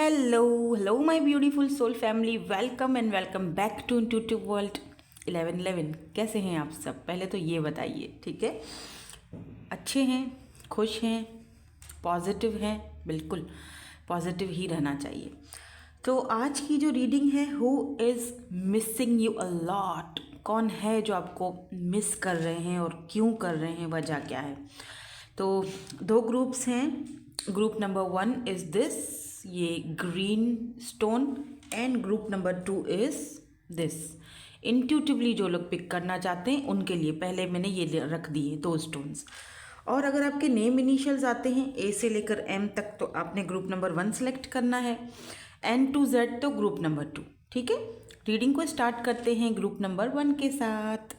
Hello, my beautiful soul family. Welcome and welcome back to Intuitive World 1111. कैसे हैं आप सब? पहले तो ये बताइए, ठीक है? अच्छे हैं, खुश हैं, पॉजिटिव हैं? बिल्कुल पॉजिटिव ही रहना चाहिए। तो आज की जो रीडिंग है, who is missing you a lot, कौन है जो आपको मिस कर रहे हैं और क्यों कर रहे हैं, वजह क्या है? तो दो ग्रुप्स हैं। ग्रुप नंबर 1 इज़ दिस, ये green stone, and group number 2 is this. Intuitively जो लोग पिक करना चाहते हैं उनके लिए पहले मैंने ये रख दिए दो स्टोन्स। और अगर आपके नेम इनिशियल्स आते हैं ए से लेकर एम तक तो आपने ग्रुप नंबर 1 सेलेक्ट करना है, एन टू जेड तो ग्रुप नंबर 2। ठीक है, रीडिंग को स्टार्ट करते हैं ग्रुप नंबर 1 के साथ।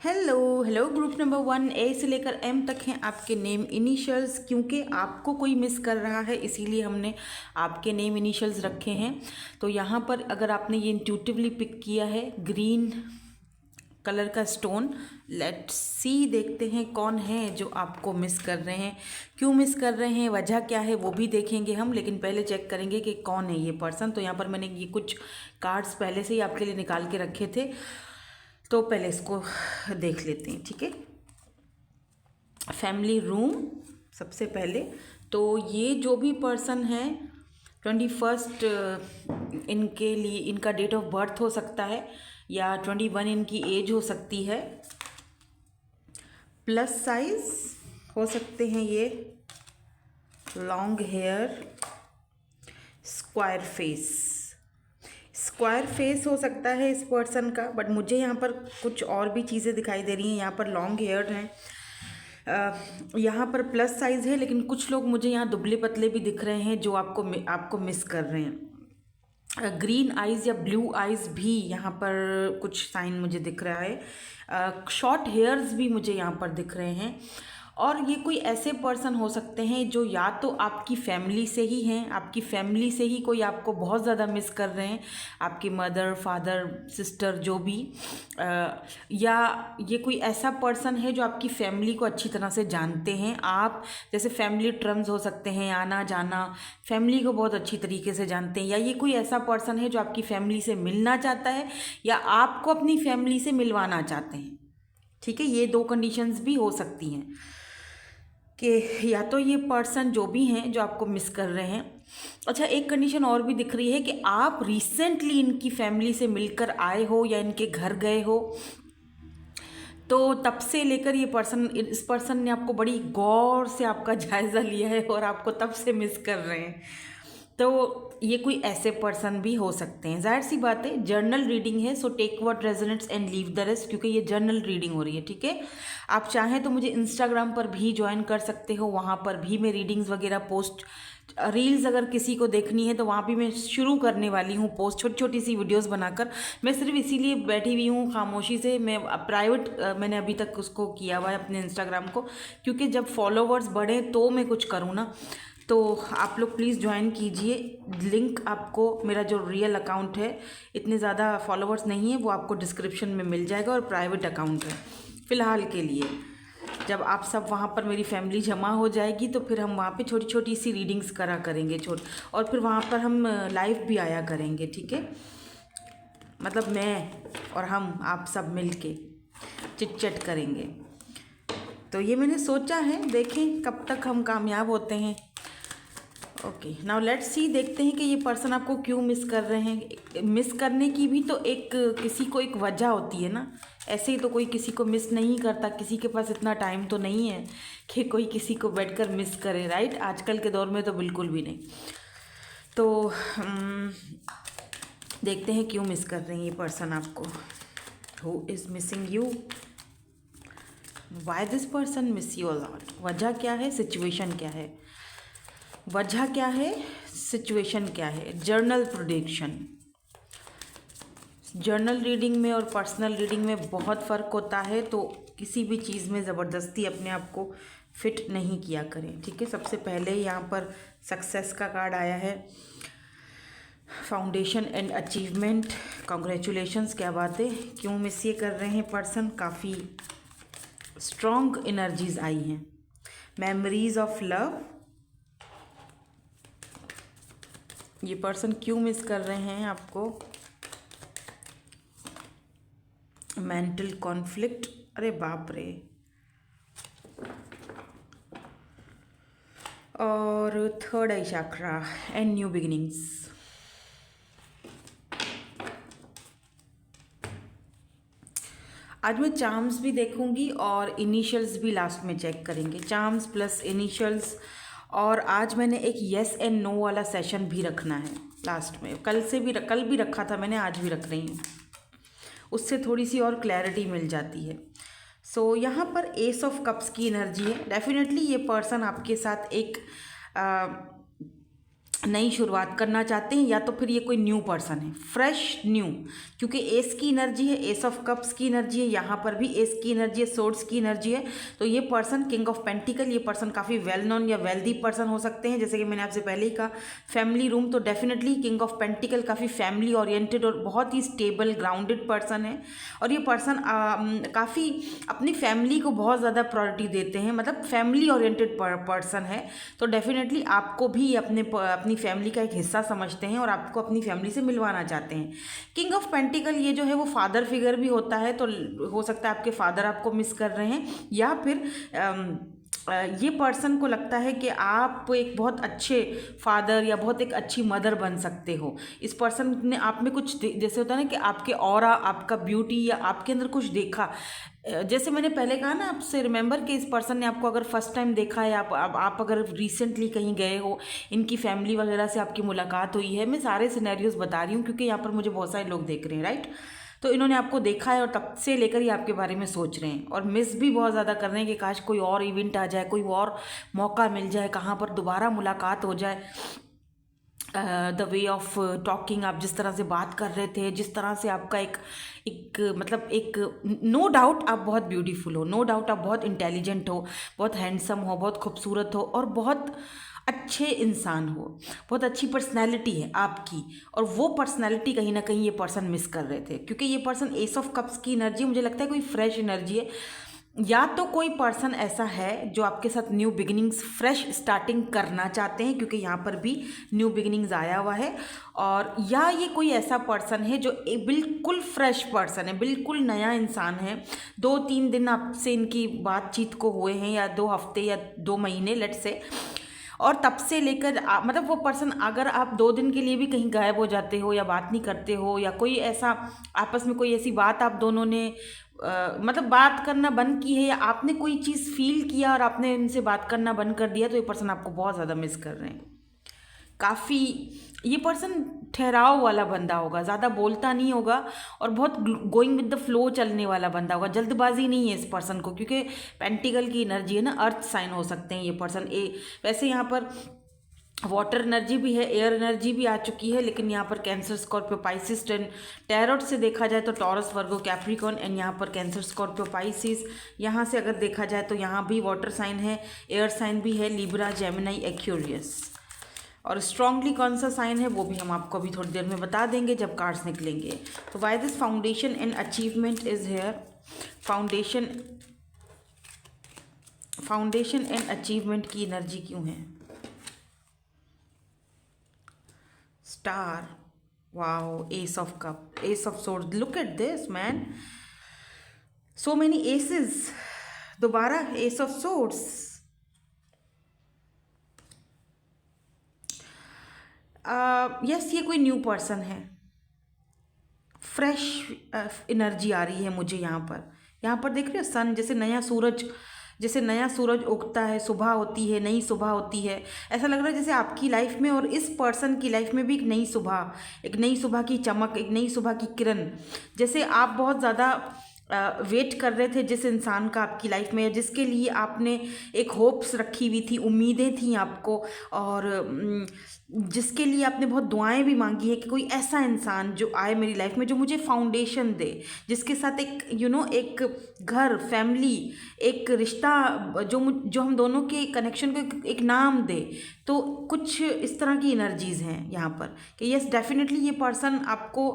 हेलो ग्रुप नंबर 1 ए से लेकर एम तक हैं आपके नेम इनिशियल्स। क्योंकि आपको कोई मिस कर रहा है इसीलिए हमने आपके नेम इनिशियल्स रखे हैं। तो यहाँ पर अगर आपने ये इंट्यूटिवली पिक किया है ग्रीन कलर का स्टोन, लेट्स सी, देखते हैं कौन है जो आपको मिस कर रहे हैं, क्यों मिस कर रहे हैं, वजह क्या है वो भी देखेंगे हम। लेकिन पहले चेक करेंगे कि कौन है ये पर्सन। तो यहाँ पर मैंने ये कुछ कार्ड्स पहले से ही आपके लिए निकाल के रखे थे, तो पहले इसको देख लेते हैं। ठीक है, फैमिली रूम सबसे पहले। तो ये जो भी पर्सन है 21 इनके लिए इनका डेट ऑफ बर्थ हो सकता है, या 21 इनकी एज हो सकती है। प्लस साइज हो सकते हैं ये, लॉन्ग हेयर, स्क्वायर फेस हो सकता है इस पर्सन का। बट मुझे यहाँ पर कुछ और भी चीज़ें दिखाई दे रही हैं। यहाँ पर लॉन्ग हेयर हैं, यहाँ पर प्लस साइज़ है, लेकिन कुछ लोग मुझे यहाँ दुबले पतले भी दिख रहे हैं जो आपको मिस कर रहे हैं। ग्रीन आइज़ या ब्लू आइज़ भी यहाँ पर कुछ साइन मुझे दिख रहा है। शॉर्ट हेयर्स भी मुझे यहाँ पर दिख रहे हैं। और ये कोई ऐसे पर्सन हो सकते हैं जो या तो आपकी फैमिली से ही हैं, आपकी फैमिली से ही कोई आपको बहुत ज़्यादा मिस कर रहे हैं, आपकी मदर, फादर, सिस्टर, जो भी। या ये कोई ऐसा पर्सन है जो आपकी फैमिली को अच्छी तरह से जानते हैं। आप जैसे फैमिली टर्म्स हो सकते हैं, आना जाना, फैमिली को बहुत अच्छी तरीके से जानते हैं। या ये कोई ऐसा पर्सन है जो आपकी फैमिली से मिलना चाहता है या आपको अपनी फैमिली से मिलवाना चाहते हैं। ठीक है, ये दो कंडीशंस भी हो सकती हैं कि या तो ये पर्सन जो भी हैं जो आपको मिस कर रहे हैं। अच्छा, एक कंडीशन और भी दिख रही है कि आप रिसेंटली इनकी फैमिली से मिलकर आए हो या इनके घर गए हो, तो तब से लेकर इस पर्सन ने आपको बड़ी गौर से आपका जायज़ा लिया है और आपको तब से मिस कर रहे हैं। तो ये कोई ऐसे पर्सन भी हो सकते हैं। जाहिर सी बात है, जर्नल रीडिंग है, so take what resonates and leave the rest, क्योंकि ये जर्नल रीडिंग हो रही है। ठीक है, आप चाहें तो मुझे इंस्टाग्राम पर भी ज्वाइन कर सकते हो, वहाँ पर भी मैं रीडिंग्स वगैरह पोस्ट, रील्स अगर किसी को देखनी है तो वहाँ भी मैं शुरू करने वाली हूँ पोस्ट, छोटी छोटी सी वीडियोस बनाकर। मैं सिर्फ इसीलिए बैठी हुई हूँ खामोशी से। मैं प्राइवेट मैंने अभी तक उसको किया हुआ है अपने इंस्टाग्राम को, क्योंकि जब फॉलोवर्स बढ़ें तो मैं कुछ करूँ ना। तो आप लोग प्लीज़ ज्वाइन कीजिए। लिंक आपको, मेरा जो रियल अकाउंट है, इतने ज़्यादा फॉलोवर्स नहीं है, वो आपको डिस्क्रिप्शन में मिल जाएगा, और प्राइवेट अकाउंट है फ़िलहाल के लिए। जब आप सब वहाँ पर मेरी फैमिली जमा हो जाएगी तो फिर हम वहाँ पे छोटी छोटी सी रीडिंग्स करेंगे और फिर वहाँ पर हम लाइव भी आया करेंगे। ठीक है, मतलब मैं और हम, आप सब मिल के चिट चैट करेंगे। तो ये मैंने सोचा है, देखें कब तक हम कामयाब होते हैं। ओके, नाउ लेट्स सी, देखते हैं कि ये पर्सन आपको क्यों मिस कर रहे हैं। मिस करने की भी तो किसी को एक वजह होती है ना। ऐसे ही तो कोई किसी को मिस नहीं करता, किसी के पास इतना टाइम तो नहीं है कि कोई किसी को बैठकर मिस करे, राइट? आजकल के दौर में तो बिल्कुल भी नहीं। तो देखते हैं क्यों मिस कर रहे हैं ये पर्सन आपको। Who is missing you, why this person miss you a lot, वजह क्या है, सिचुएशन क्या है, वजह क्या है, सिचुएशन क्या है। जर्नल प्रेडिक्शन, जर्नल रीडिंग में और पर्सनल रीडिंग में बहुत फ़र्क होता है। तो किसी भी चीज़ में ज़बरदस्ती अपने आप को फिट नहीं किया करें। ठीक है, सबसे पहले यहाँ पर सक्सेस का कार्ड आया है, फाउंडेशन एंड अचीवमेंट, कॉन्ग्रेचुलेशंस, क्या बात है। क्यों मिस ये कर रहे हैं पर्सन, काफ़ी स्ट्रॉन्ग एनर्जीज आई हैं। मेमोरीज ऑफ लव, ये पर्सन क्यों मिस कर रहे हैं आपको? मेंटल कॉन्फ्लिक्ट, अरे बाप रे। और third I chakra and new beginnings. आज मैं चार्म्स भी देखूंगी और इनिशियल्स भी लास्ट में चेक करेंगे, चार्म्स प्लस इनिशियल्स। और आज मैंने एक येस एंड नो वाला सेशन भी रखना है लास्ट में, कल भी रखा था मैंने, आज भी रख रही हूँ, उससे थोड़ी सी और क्लैरिटी मिल जाती है। सो यहाँ पर एस ऑफ कप्स की एनर्जी है। डेफिनेटली ये पर्सन आपके साथ एक नई शुरुआत करना चाहते हैं, या तो फिर ये कोई न्यू पर्सन है, फ्रेश न्यू, क्योंकि एस की एनर्जी है, एस ऑफ कप्स की एनर्जी है, यहाँ पर भी एस की एनर्जी है, सोर्ड्स की एनर्जी है। तो ये पर्सन किंग ऑफ पेंटिकल, ये पर्सन काफ़ी वेल नोन या वेल्दी पर्सन हो सकते हैं। जैसे कि मैंने आपसे पहले ही कहा फैमिली रूम, तो डेफिनेटली किंग ऑफ पेंटिकल काफ़ी फैमिली ओरिएंटेड और बहुत ही स्टेबल ग्राउंडेड पर्सन है। और ये पर्सन काफ़ी अपनी फैमिली को बहुत ज़्यादा प्रायोरिटी देते हैं, मतलब फैमिली ओरिएंटेड पर्सन है। तो डेफिनेटली आपको भी अपनी फैमिली का एक हिस्सा समझते हैं और आपको अपनी फैमिली से मिलवाना चाहते हैं। किंग ऑफ पेंटिकल ये जो है वो फादर फिगर भी होता है, तो हो सकता है आपके फादर आपको मिस कर रहे हैं, या फिर ये पर्सन को लगता है कि आप एक बहुत अच्छे फादर या बहुत एक अच्छी मदर बन सकते हो। इस पर्सन ने आप में कुछ जैसे होता है ना कि आपके ऑरा, आपका ब्यूटी या आपके अंदर कुछ देखा। जैसे मैंने पहले कहा ना आपसे, रिमेंबर कि इस पर्सन ने आपको अगर फर्स्ट टाइम देखा है, आप अगर रिसेंटली कहीं गए हो, इनकी फैमिली वगैरह से आपकी मुलाकात हुई है, मैं सारे सिनेरियोज बता रही हूँ क्योंकि यहाँ पर मुझे बहुत सारे लोग देख रहे हैं, राइट। तो इन्होंने आपको देखा है और तब से लेकर ही आपके बारे में सोच रहे हैं, और मिस भी बहुत ज़्यादा कर रहे हैं कि काश कोई और इवेंट आ जाए, कोई और मौका मिल जाए, कहाँ पर दोबारा मुलाकात हो जाए। द वे ऑफ टॉकिंग, आप जिस तरह से बात कर रहे थे, जिस तरह से आपका एक नो डाउट आप बहुत ब्यूटीफुल हो, नो डाउट आप बहुत इंटेलिजेंट हो, बहुत हैंडसम हो, बहुत खूबसूरत हो, और बहुत अच्छे इंसान हो, बहुत अच्छी पर्सनैलिटी है आपकी। और वो पर्सनैलिटी कहीं ना कहीं ये पर्सन मिस कर रहे थे, क्योंकि ये पर्सन एस ऑफ कप्स की एनर्जी, मुझे लगता है कोई फ्रेश एनर्जी है। या तो कोई पर्सन ऐसा है जो आपके साथ न्यू बिगिनिंग्स, फ्रेश स्टार्टिंग करना चाहते हैं, क्योंकि यहाँ पर भी न्यू बिगिनिंग्स आया हुआ है। और या ये कोई ऐसा पर्सन है जो एक बिल्कुल फ्रेश पर्सन है, बिल्कुल नया इंसान है, 2-3 दिन आपसे इनकी बातचीत को हुए हैं, या 2 हफ्ते या 2 महीने लेट से, और तब से लेकर मतलब वो पर्सन, अगर आप 2 दिन के लिए भी कहीं गायब हो जाते हो या बात नहीं करते हो, या कोई ऐसा आपस में कोई ऐसी बात आप दोनों ने मतलब बात करना बंद की है, या आपने कोई चीज़ फील किया और आपने इनसे बात करना बंद कर दिया, तो ये पर्सन आपको बहुत ज़्यादा मिस कर रहे हैं। काफ़ी ये पर्सन ठहराव वाला बंदा होगा, ज़्यादा बोलता नहीं होगा, और बहुत गोइंग विद द फ्लो चलने वाला बंदा होगा। जल्दबाजी नहीं है इस पर्सन को, क्योंकि पेंटिकल की एनर्जी है ना, अर्थ साइन हो सकते हैं ये पर्सन। वैसे यहाँ पर वाटर एनर्जी भी है, एयर एनर्जी भी आ चुकी है, लेकिन यहाँ पर कैंसर, स्कॉर्पियो, पाइसिस, टैरोट से देखा जाए तो टॉरस, वर्गो, कैप्रिकॉर्न, एंड यहाँ पर कैंसर, स्कॉर्पियो, पाइसिस। यहाँ से अगर देखा जाए तो यहाँ भी वाटर साइन है, एयर साइन भी है, लिब्रा, जेमिनी, एक्वेरियस। और स्ट्रांगली कौन सा साइन है वो भी हम आपको अभी थोड़ी देर में बता देंगे जब कार्ड्स निकलेंगे। तो why this foundation and achievement is here, foundation and achievement की एनर्जी क्यों है? Star, wow, ace of cup, ace of sword, look at this man, so many aces, दोबारा एस ऑफ सोर्ड्स। यस, ये कोई new person है, fresh energy आ रही है मुझे यहाँ पर देख रहे हो सन, जैसे नया सूरज उगता है, सुबह होती है, नई सुबह होती है, ऐसा लग रहा है जैसे आपकी लाइफ में और इस पर्सन की लाइफ में भी एक नई सुबह की चमक, एक नई सुबह की किरण। जैसे आप बहुत ज़्यादा वेट कर रहे थे जिस इंसान का आपकी लाइफ में, जिसके लिए आपने एक होप्स रखी हुई थी, उम्मीदें थी आपको, और जिसके लिए आपने बहुत दुआएं भी मांगी है कि कोई ऐसा इंसान जो आए मेरी लाइफ में, जो मुझे फाउंडेशन दे, जिसके साथ एक एक घर, फैमिली, एक रिश्ता, जो हम दोनों के कनेक्शन को एक नाम दे। तो कुछ इस तरह की एनर्जीज़ हैं यहाँ पर कि यस, डेफिनेटली ये पर्सन आपको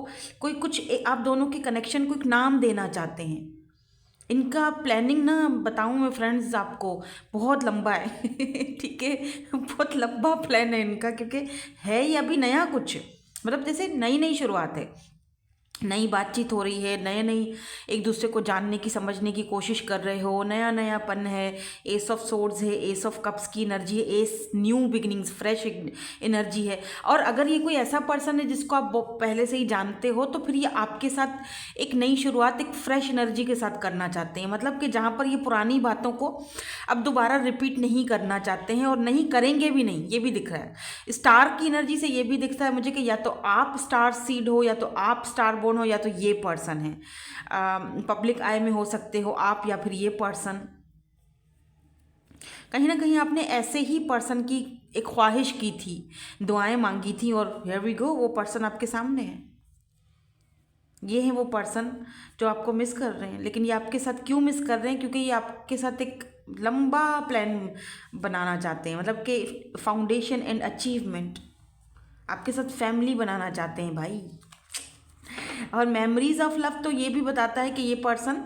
आप दोनों के कनेक्शन को एक नाम देना चाहते हैं, इनका प्लानिंग ना बताऊं मैं फ्रेंड्स आपको, बहुत लंबा है ठीक है, बहुत लंबा प्लान है इनका, क्योंकि है ये अभी नया कुछ, मतलब जैसे नई नई शुरुआत है, नई बातचीत हो रही है, नए नई एक दूसरे को जानने की समझने की कोशिश कर रहे हो, नया नयापन है। एस ऑफ सोर्ड्स है, एस ऑफ कप्स की एनर्जी है, S new beginnings, fresh energy है। और अगर ये कोई ऐसा पर्सन है जिसको आप पहले से ही जानते हो, तो फिर ये आपके साथ एक नई शुरुआत एक फ्रेश एनर्जी के साथ करना चाहते हैं, मतलब कि जहाँ पर ये पुरानी बातों को अब दोबारा रिपीट नहीं करना चाहते हैं और नहीं करेंगे भी नहीं, ये भी दिख रहा है। स्टार की एनर्जी से ये भी दिखता है मुझे कि या तो आप स्टार सीड हो, या तो आप स्टार बोर्न हो, या तो ये पर्सन है। पब्लिक आई में हो सकते हो आप, या फिर ये पर्सन। कहीं ना कहीं आपने ऐसे ही पर्सन की एक ख्वाहिश की थी, दुआएं मांगी थी, और हियर वी गो, वो पर्सन आपके सामने है। ये है वो पर्सन जो आपको मिस कर रहे हैं। लेकिन ये आपके साथ क्यों मिस कर रहे हैं? क्योंकि ये आपके साथ एक लंबा प्लान बनाना चाहते हैं, मतलब कि फाउंडेशन एंड अचीवमेंट, आपके साथ फैमिली बनाना चाहते हैं भाई। और मेमोरीज ऑफ लव तो ये भी बताता है कि ये पर्सन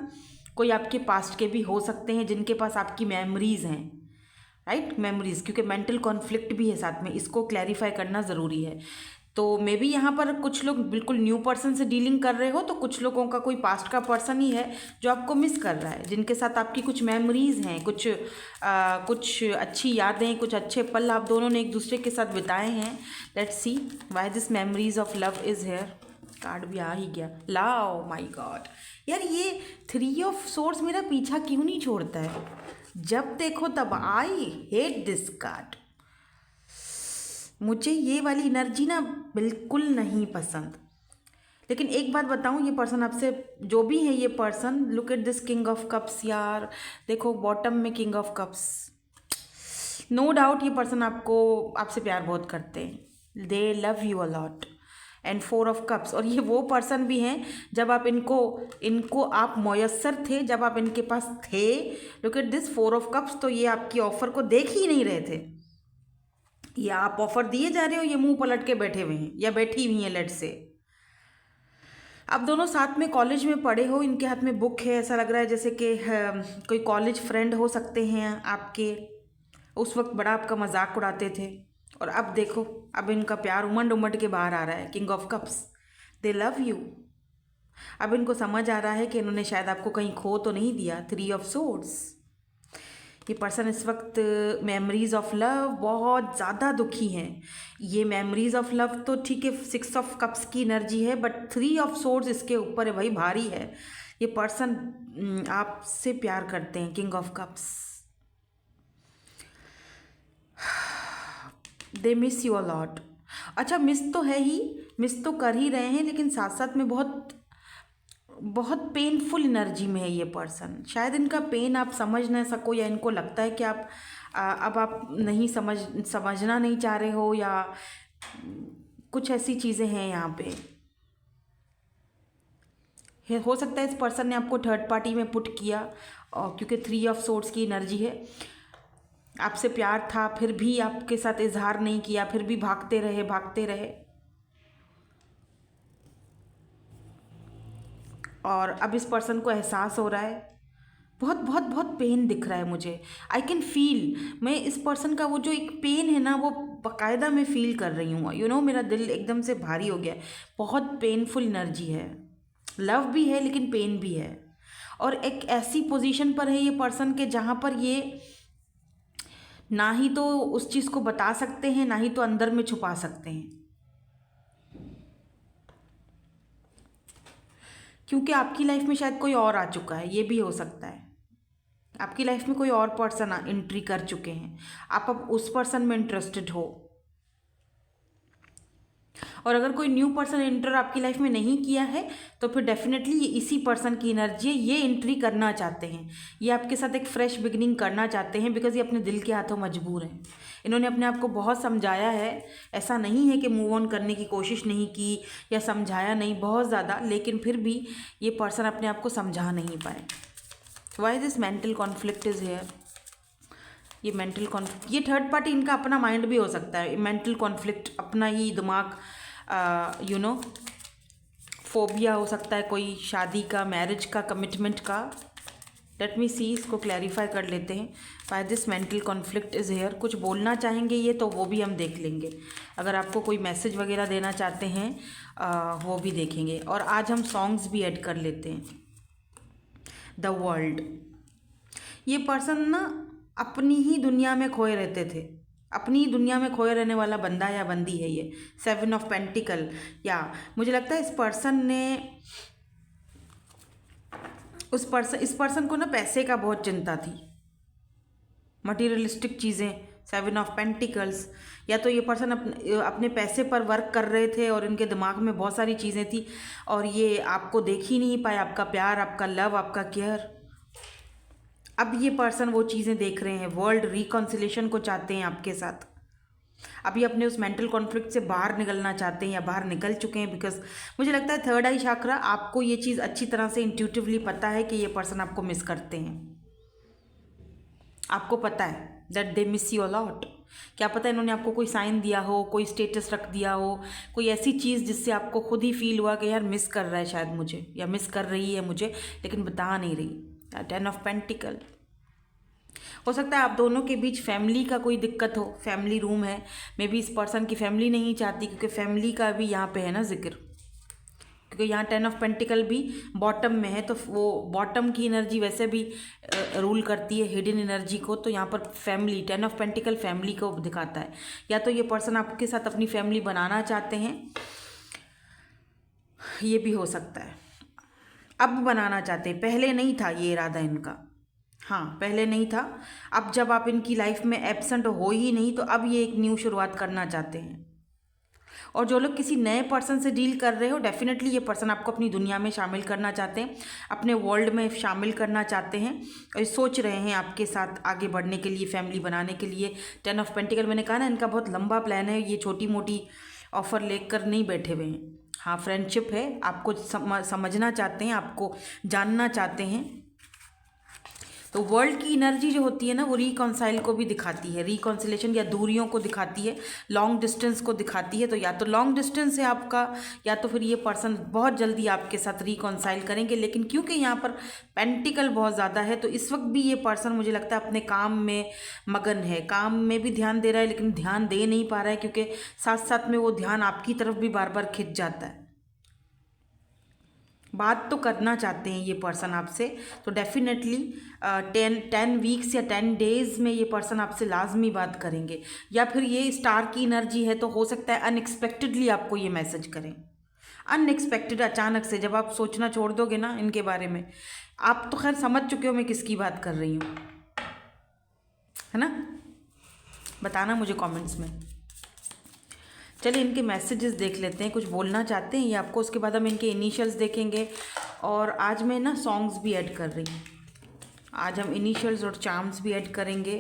कोई आपके पास्ट के भी हो सकते हैं, जिनके पास आपकी मेमोरीज हैं, राइट, मेमोरीज, क्योंकि मेंटल कॉन्फ्लिक्ट भी है साथ में, इसको क्लैरिफाई करना ज़रूरी है। तो मे बी यहाँ पर कुछ लोग बिल्कुल न्यू पर्सन से डीलिंग कर रहे हो, तो कुछ लोगों का कोई पास्ट का पर्सन ही है जो आपको मिस कर रहा है, जिनके साथ आपकी कुछ मेमोरीज हैं, कुछ अच्छी यादें, कुछ अच्छे पल आप दोनों ने एक दूसरे के साथ बिताए हैं। Let's see why this memories of love is here. Card भी आ ही गया, लाओ माय गॉड। यार ये 3 ऑफ सोर्ड्स मेरा पीछा क्यों नहीं छोड़ता है? जब देखो तब आई हेट दिस कार्ड। मुझे ये वाली एनर्जी ना बिल्कुल नहीं पसंद। लेकिन एक बात बताऊं, ये पर्सन आपसे जो भी है, ये person, look at this king of cups यार, देखो बॉटम में king of cups. No doubt ये पर्सन आपसे प्यार बहुत करते हैं, they love you a lot. And 4 of cups, और ये वो पर्सन भी हैं जब आप इनको आप मयस्सर थे, जब आप इनके पास थे। Look at this 4 of cups, तो ये आपकी ऑफर को देख ही नहीं रहे थे, या आप ऑफर दिए जा रहे हो, ये मुंह पलट के बैठे हुए हैं या बैठी हुई हैं, लेट से। आप दोनों साथ में कॉलेज में पढ़े हो, इनके हाथ में बुक है, ऐसा लग रहा है जैसे कि कोई कॉलेज फ्रेंड हो सकते हैं आपके, उस वक्त बड़ा आपका मजाक उड़ाते थे। और अब देखो, अब इनका प्यार उमड़ उमड़ के बाहर आ रहा है, king of cups, they love you. अब इनको समझ आ रहा है कि इन्होंने शायद आपको कहीं खो तो नहीं दिया। 3 ऑफ सोर्ड्स, ये पर्सन इस वक्त मेमोरीज ऑफ लव बहुत ज़्यादा दुखी हैं। ये मेमोरीज ऑफ लव तो ठीक है, 6 ऑफ कप्स की एनर्जी है, बट 3 ऑफ सोर्ड्स इसके ऊपर है भाई, भारी है। ये पर्सन आपसे प्यार करते हैं, king of cups. They miss you a lot. अच्छा, मिस तो है ही, मिस तो कर ही रहे हैं, लेकिन साथ साथ में बहुत बहुत पेनफुल एनर्जी में है ये पर्सन। शायद इनका पेन आप समझ ना सको, या इनको लगता है कि अब आप नहीं समझना नहीं चाह रहे हो, या कुछ ऐसी चीज़ें हैं यहाँ पे। हो सकता है इस पर्सन ने आपको थर्ड पार्टी में पुट किया, और क्योंकि 3 ऑफ सोर्ड्स की एनर्जी है, आपसे प्यार था फिर भी आपके साथ इजहार नहीं किया, फिर भी भागते रहे। और अब इस पर्सन को एहसास हो रहा है, बहुत बहुत बहुत पेन दिख रहा है मुझे। आई कैन फील, मैं इस पर्सन का वो जो एक पेन है ना, वो बाकायदा मैं फील कर रही हूँ। यू नो, मेरा दिल एकदम से भारी हो गया है। बहुत पेनफुल एनर्जी है, लव भी है लेकिन पेन भी है। और एक ऐसी पोजीशन पर है ये पर्सन के जहाँ पर ये ना ही तो उस चीज़ को बता सकते हैं, ना ही तो अंदर में छुपा सकते हैं, क्योंकि आपकी लाइफ में शायद कोई और आ चुका है। ये भी हो सकता है आपकी लाइफ में कोई और पर्सन एंट्री कर चुके हैं, आप अब उस पर्सन में इंटरेस्टेड हो। और अगर कोई न्यू पर्सन एंटर आपकी लाइफ में नहीं किया है, तो फिर डेफिनेटली ये इसी पर्सन की एनर्जी है, ये एंट्री करना चाहते हैं, ये आपके साथ एक फ्रेश बिगिनिंग करना चाहते हैं, बिकॉज ये अपने दिल के हाथों मजबूर हैं। इन्होंने अपने आप को बहुत समझाया है, ऐसा नहीं है कि मूव ऑन करने की कोशिश नहीं की या समझाया नहीं, बहुत ज़्यादा, लेकिन फिर भी ये पर्सन अपने आप को समझा नहीं पाए। Why this mental conflict is here. ये मेंटल कॉन्फ्लिक्ट, ये थर्ड पार्टी इनका अपना माइंड भी हो सकता है। मेंटल कॉन्फ्लिक्ट, अपना ही दिमाग, यू नो, फोबिया हो सकता है कोई शादी का, मैरिज का, कमिटमेंट का। लेट मी सी, इसको क्लैरिफाई कर लेते हैं। Why this mental conflict is here, कुछ बोलना चाहेंगे ये, तो वो भी हम देख लेंगे। अगर आपको कोई मैसेज वगैरह देना चाहते हैं वो भी देखेंगे। और आज हम सॉन्ग्स भी ऐड कर लेते हैं। द वर्ल्ड, ये पर्सन ना अपनी ही दुनिया में खोए रहते थे, अपनी ही दुनिया में खोए रहने वाला बंदा या बंदी है ये। 7 ऑफ पेंटिकल, या मुझे लगता है इस पर्सन को ना पैसे का बहुत चिंता थी, मटीरियलिस्टिक चीज़ें। 7 ऑफ पेंटिकल्स, या तो ये पर्सन अपने पैसे पर वर्क कर रहे थे और इनके दिमाग में बहुत सारी चीज़ें थी और ये आपको देख ही नहीं पाए, आपका प्यार, आपका लव, आपका केयर। अब ये पर्सन वो चीज़ें देख रहे हैं, वर्ल्ड रिकॉन्सिलेशन को चाहते हैं आपके साथ। अभी अपने उस मेंटल कॉन्फ्लिक्ट से बाहर निकलना चाहते हैं या बाहर निकल चुके हैं, बिकॉज मुझे लगता है थर्ड आई चक्रा, आपको ये चीज़ अच्छी तरह से इंट्यूटिवली पता है कि ये पर्सन आपको मिस करते हैं। आपको पता है that they miss you a lot. क्या पता इन्होंने आपको कोई साइन दिया हो, कोई स्टेटस रख दिया हो, कोई ऐसी चीज़ जिससे आपको खुद ही फील हुआ कि यार मिस कर रहा है शायद मुझे, या मिस कर रही है मुझे, लेकिन बता नहीं रही। 10 ऑफ पेंटिकल, हो सकता है आप दोनों के बीच फैमिली का कोई दिक्कत हो, फैमिली रूम है, मे बी इस पर्सन की फैमिली नहीं चाहती, क्योंकि फैमिली का भी यहाँ पे है ना जिक्र, क्योंकि यहाँ 10 ऑफ पेंटिकल भी बॉटम में है, तो वो बॉटम की एनर्जी वैसे भी रूल करती है हिडन एनर्जी को। तो यहाँ पर फैमिली, 10 ऑफ पेंटिकल फैमिली को दिखाता है। या तो ये पर्सन आपके साथ अपनी फैमिली बनाना चाहते हैं, ये भी हो सकता है, अब बनाना चाहते हैं, पहले नहीं था ये इरादा इनका। हाँ, पहले नहीं था, अब जब आप इनकी लाइफ में एब्सेंट हो ही नहीं, तो अब ये एक न्यू शुरुआत करना चाहते हैं। और जो लोग किसी नए पर्सन से डील कर रहे हो, डेफिनेटली ये पर्सन आपको अपनी दुनिया में शामिल करना चाहते हैं, अपने वर्ल्ड में शामिल करना चाहते हैं, और सोच रहे हैं आपके साथ आगे बढ़ने के लिए, फैमिली बनाने के लिए। 10 ऑफ पेंटिकल, मैंने कहा ना इनका बहुत लंबा प्लान है, ये छोटी मोटी ऑफर लेकर नहीं बैठे हुए हैं। हाँ, फ्रेंडशिप है, आपको समझना चाहते हैं, आपको जानना चाहते हैं। तो वर्ल्ड की एनर्जी जो होती है ना, वो रिकॉन्साइल को भी दिखाती है, रिकॉन्सिलेशन या दूरियों को दिखाती है, लॉन्ग डिस्टेंस को दिखाती है। तो या तो लॉन्ग डिस्टेंस है आपका, या तो फिर ये पर्सन बहुत जल्दी आपके साथ रिकॉन्साइल करेंगे। लेकिन क्योंकि यहाँ पर पेंटिकल बहुत ज़्यादा है, तो इस वक्त भी ये पर्सन मुझे लगता है अपने काम में मगन है, काम में भी ध्यान दे रहा है, लेकिन ध्यान दे नहीं पा रहा है, क्योंकि साथ साथ में वो ध्यान आपकी तरफ भी बार बार खिंच जाता है। बात तो करना चाहते हैं ये पर्सन आपसे, तो डेफिनेटली 10 वीक्स या 10 डेज़ में ये पर्सन आपसे लाजमी बात करेंगे। या फिर ये स्टार की एनर्जी है, तो हो सकता है अनएक्सपेक्टेडली आपको ये मैसेज करें, अनएक्सपेक्टेड, अचानक से, जब आप सोचना छोड़ दोगे ना इनके बारे में। आप तो खैर समझ चुके हो मैं किसकी बात कर रही हूँ, है ना? बताना मुझे कमेंट्स में। चलिए इनके मैसेजेस देख लेते हैं, कुछ बोलना चाहते हैं ये आपको, उसके बाद हम इनके इनिशियल्स देखेंगे। और आज मैं ना सॉन्ग्स भी ऐड कर रही हूँ, आज हम इनिशियल्स और चार्म्स भी ऐड करेंगे।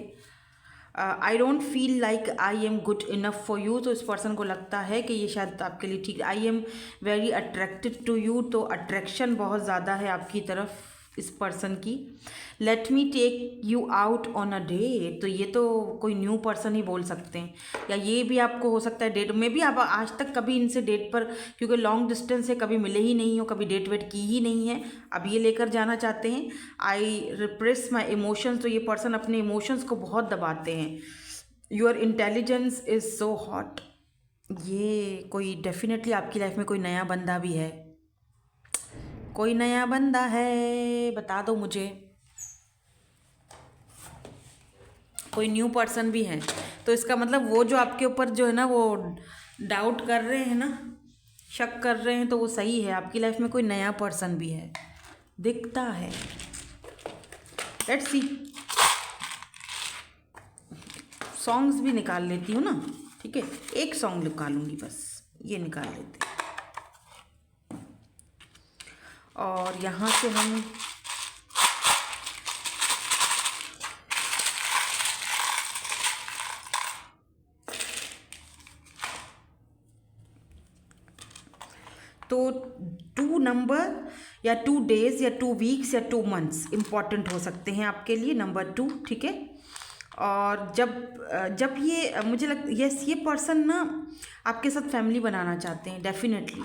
I don't feel like I am good enough for you, तो इस पर्सन को लगता है कि ये शायद आपके लिए ठीक। I am very attracted to you, तो अट्रैक्शन बहुत ज़्यादा है आपकी तरफ इस पर्सन की। Let me take you out on a date, तो ये तो कोई न्यू पर्सन ही बोल सकते हैं, या ये भी आपको हो सकता है डेट में भी आप आज तक कभी इनसे डेट पर, क्योंकि लॉन्ग डिस्टेंस से कभी मिले ही नहीं हो, कभी डेट वेट की ही नहीं है, अब ये लेकर जाना चाहते हैं। आई रिप्रेस माई इमोशंस, तो ये पर्सन अपने इमोशंस को बहुत दबाते हैं। Your intelligence is so hot, ये कोई डेफिनेटली आपकी लाइफ में कोई नया बंदा भी है, कोई नया बंदा है, बता दो मुझे, कोई न्यू पर्सन भी है। तो इसका मतलब वो जो आपके ऊपर जो है ना वो डाउट कर रहे हैं ना, शक कर रहे हैं, तो वो सही है, आपकी लाइफ में कोई नया पर्सन भी है, दिखता है। लेट्स सी, सॉन्ग्स भी निकाल लेती हूँ ना, ठीक है, एक सॉन्ग निकालूंगी बस, ये निकाल लेते हैं। और यहाँ से हम तो 2 नंबर या 2 डेज़ या 2 वीक्स या 2 मंथ्स इम्पॉर्टेंट हो सकते हैं आपके लिए, नंबर 2, ठीक है। और जब ये मुझे यस, ये पर्सन ना आपके साथ फैमिली बनाना चाहते हैं डेफिनेटली।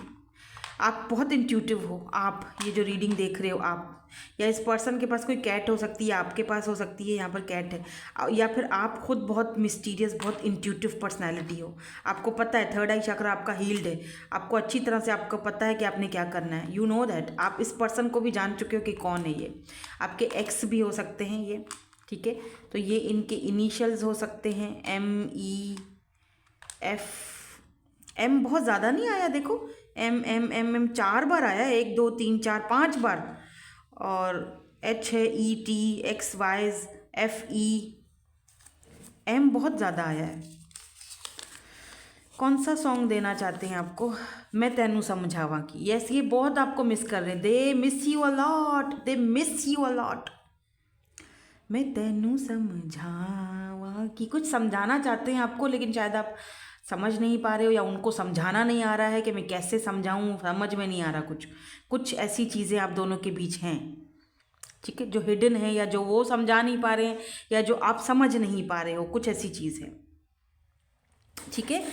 आप बहुत इंट्यूटिव हो, आप ये जो रीडिंग देख रहे हो आप, या इस पर्सन के पास कोई कैट हो सकती है, आपके पास हो सकती है, यहाँ पर कैट है, या फिर आप खुद बहुत मिस्टीरियस, बहुत इंट्यूटिव पर्सनैलिटी हो। आपको पता है थर्ड आई चक्र आपका हील्ड है, आपको अच्छी तरह से आपको पता है कि आपने क्या करना है। यू नो दैट, आप इस पर्सन को भी जान चुके हो कि कौन है ये। आपके एक्स भी हो सकते हैं ये, ठीक है। तो ये इनके इनिशियल्स हो सकते हैं, MEF। एम बहुत ज़्यादा नहीं आया, देखो एम 4 बार आया, 1 2 3 4 5 बार। और H है, ETXYFE, एम बहुत ज़्यादा आया है। कौन सा सॉन्ग देना चाहते हैं आपको? मैं तेनू समझावा की। यस, ये बहुत आपको मिस कर रहे हैं, they miss you a lot, they miss you a lot. मैं तेनू समझावा की, कुछ समझाना चाहते हैं आपको, लेकिन शायद आप समझ नहीं पा रहे हो, या उनको समझाना नहीं आ रहा है कि मैं कैसे समझाऊं, समझ में नहीं आ रहा। कुछ ऐसी चीज़ें आप दोनों के बीच हैं, ठीक है, जो हिडन है, या जो वो समझा नहीं पा रहे हैं, या जो आप समझ नहीं पा रहे हो, कुछ ऐसी चीज़ है, ठीक है।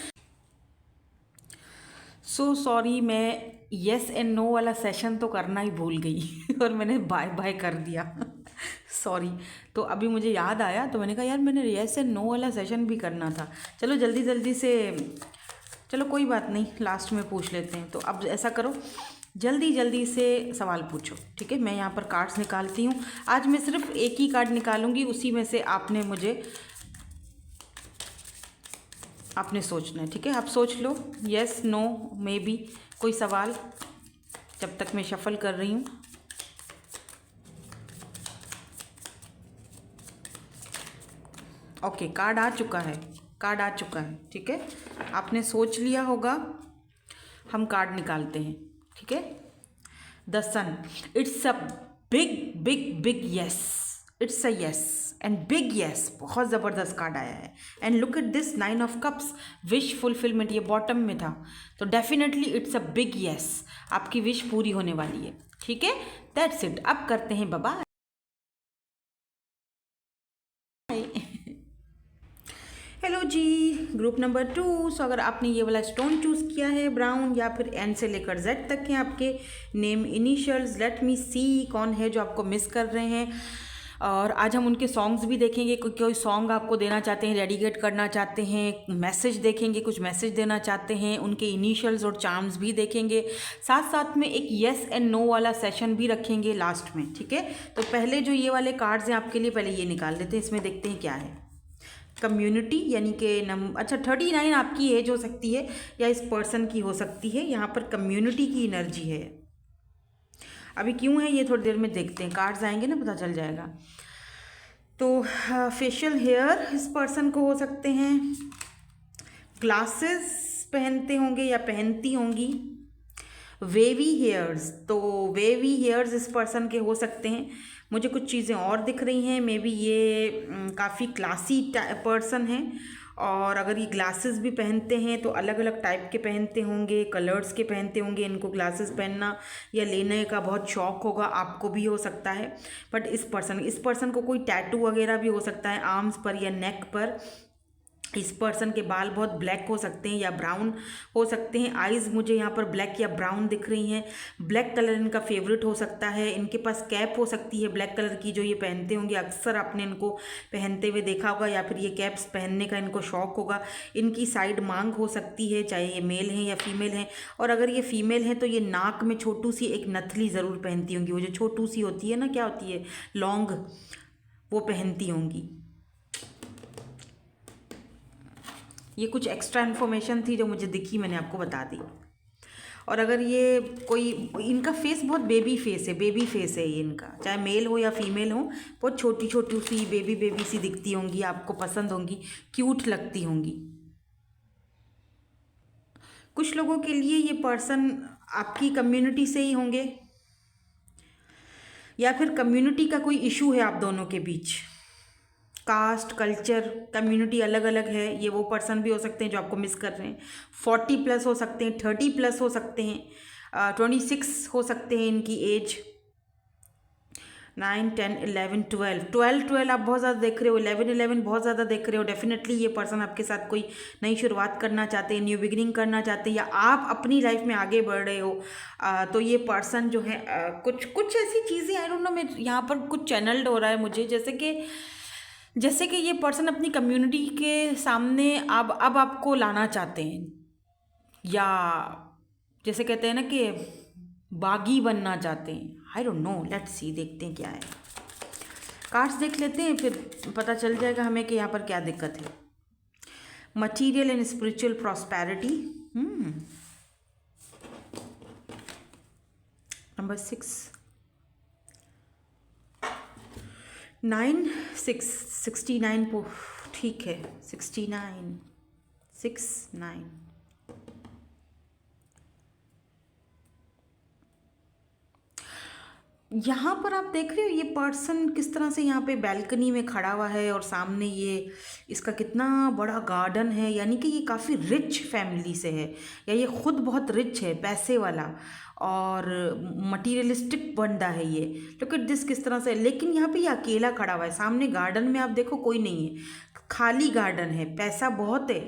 सो सॉरी, मैं येस एंड नो वाला सेशन तो करना ही भूल गई और मैंने बाय बाय कर दिया सॉरी। तो अभी मुझे याद आया, तो मैंने कहा यार मैंने येस एंड नो वाला सेशन भी करना था। चलो जल्दी जल्दी से, चलो कोई बात नहीं, लास्ट में पूछ लेते हैं। तो अब ऐसा करो, जल्दी जल्दी से सवाल पूछो, ठीक है। मैं यहाँ पर कार्ड्स निकालती हूँ। आज मैं सिर्फ एक ही कार्ड निकालूंगी, उसी में से आपने सोचना है, ठीक है। आप सोच लो, यस नो मे बी, कोई सवाल, जब तक मैं शफल कर रही हूँ। ओके, कार्ड आ चुका है, कार्ड आ चुका है, ठीक है। आपने सोच लिया होगा, हम कार्ड निकालते हैं, ठीक है। The sun, it's a big big big yes, it's a yes and big yes, बहुत ज़बरदस्त कार्ड आया है। And look at this 9 of cups, wish fulfilment, ये बॉटम में था, तो definitely it's a big yes, आपकी विश पूरी होने वाली है, ठीक है। दैट्स इट, अब करते हैं बाबा। हेलो जी, ग्रुप नंबर 2। सो अगर आपने ये वाला स्टोन चूज़ किया है ब्राउन, या फिर एन से लेकर जेड तक के आपके नेम इनिशियल्स, लेट मी सी कौन है जो आपको मिस कर रहे हैं। और आज हम उनके सॉन्ग्स भी देखेंगे, कोई सॉन्ग आपको देना चाहते हैं, डेडिकेट करना चाहते हैं, मैसेज देखेंगे, कुछ मैसेज देना चाहते हैं, उनके इनिशियल्स और चार्म्स भी देखेंगे। साथ साथ में एक येस एंड नो वाला सेशन भी रखेंगे लास्ट में, ठीक है। तो पहले जो ये वाले कार्ड्स हैं आपके लिए, पहले ये निकाल लेते हैं, इसमें देखते हैं क्या है। कम्युनिटी, यानी कि अच्छा 39 आपकी एज हो सकती है, या इस पर्सन की हो सकती है। यहाँ पर कम्युनिटी की एनर्जी है। अभी क्यों है ये थोड़ी देर में देखते हैं, कार्ड्स आएंगे ना पता चल जाएगा। तो फेशियल हेयर इस पर्सन को हो सकते हैं, ग्लासेस पहनते होंगे या पहनती होंगी, वेवी हेयर्स, तो वेवी हेयर्स इस पर्सन के हो सकते हैं। मुझे कुछ चीज़ें और दिख रही हैं, मे बी ये काफ़ी क्लासी पर्सन है, और अगर ये ग्लासेस भी पहनते हैं तो अलग अलग टाइप के पहनते होंगे, कलर्स के पहनते होंगे। इनको ग्लासेस पहनना या लेने का बहुत शौक होगा, आपको भी हो सकता है। बट इस पर्सन को कोई टैटू वगैरह भी हो सकता है आर्म्स पर या नेक पर। इस पर्सन के बाल बहुत ब्लैक हो सकते हैं या ब्राउन हो सकते हैं। आइज़ मुझे यहाँ पर ब्लैक या ब्राउन दिख रही हैं। ब्लैक कलर इनका फेवरेट हो सकता है। इनके पास कैप हो सकती है ब्लैक कलर की, जो ये पहनते होंगे, अक्सर आपने इनको पहनते हुए देखा होगा, या फिर ये कैप्स पहनने का इनको शौक होगा। इनकी साइड मांग हो सकती है, चाहे ये मेल हैं या फीमेल हैं। और अगर ये फीमेल हैं तो ये नाक में छोटू सी एक नथली ज़रूर पहनती होंगी, वो जो छोटू सी होती है ना, क्या होती है, लौंग, वो पहनती होंगी। ये कुछ एक्स्ट्रा इन्फॉर्मेशन थी जो मुझे दिखी, मैंने आपको बता दी। और अगर ये कोई, इनका फेस बहुत बेबी फेस है, बेबी फेस है ये इनका, चाहे मेल हो या फीमेल हो, बहुत छोटी छोटी सी बेबी सी दिखती होंगी, आपको पसंद होंगी, क्यूट लगती होंगी। कुछ लोगों के लिए ये पर्सन आपकी कम्युनिटी से ही होंगे, या फिर कम्युनिटी का कोई इशू है आप दोनों के बीच। कास्ट, कल्चर, कम्युनिटी अलग अलग है, ये वो पर्सन भी हो सकते हैं जो आपको मिस कर रहे हैं। 40+ हो सकते हैं, 30+ हो सकते हैं, 26 हो सकते हैं इनकी एज, 9 10 11 12 12 12 आप बहुत ज़्यादा देख रहे हो, 11 11 बहुत ज़्यादा देख रहे हो। डेफिनेटली ये पर्सन आपके साथ कोई नई शुरुआत करना चाहते हैं, न्यू बिगिनिंग करना चाहते हैं, या आप अपनी लाइफ में आगे बढ़ रहे हो। तो ये पर्सन जो है कुछ कुछ ऐसी चीज़ें, आई डोंट नो, मैं यहाँ पर कुछ चैनल्ड हो रहा है मुझे, जैसे कि ये पर्सन अपनी कम्युनिटी के सामने अब आपको लाना चाहते हैं, या जैसे कहते हैं ना कि बागी बनना चाहते हैं। I don't know, let's see, देखते हैं क्या है। कार्ड्स देख लेते हैं, फिर पता चल जाएगा हमें कि यहाँ पर क्या दिक्कत है। Material and spiritual prosperity, number 6 9 6 69, ठीक है, 69 6 9। यहाँ पर आप देख रहे हो ये पर्सन किस तरह से यहाँ पे बैल्कनी में खड़ा हुआ है, और सामने ये इसका कितना बड़ा गार्डन है, यानी कि ये काफ़ी रिच फैमिली से है, या ये खुद बहुत रिच है, पैसे वाला और मटीरियलिस्टिक बंदा है ये। लुक एट दिस, किस तरह से। लेकिन यहाँ पे ये अकेला खड़ा हुआ है, सामने गार्डन में आप देखो कोई नहीं है, खाली गार्डन है। पैसा बहुत है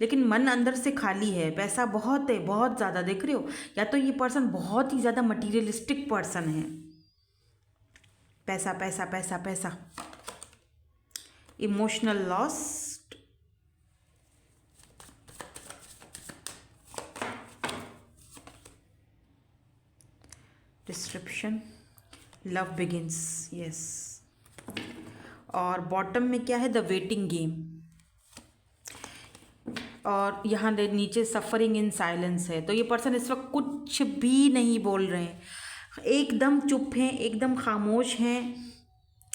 लेकिन मन अंदर से खाली है, पैसा बहुत है, बहुत ज़्यादा, देख रहे हो। या तो ये पर्सन बहुत ही ज़्यादा मटीरियलिस्टिक पर्सन है, पैसा पैसा पैसा पैसा। Emotional loss, description, love begins, yes. और बॉटम में क्या है, द वेटिंग गेम, और यहाँ नीचे सफरिंग इन साइलेंस है। तो ये पर्सन इस वक्त कुछ भी नहीं बोल रहे हैं, एकदम चुप हैं, एकदम खामोश हैं,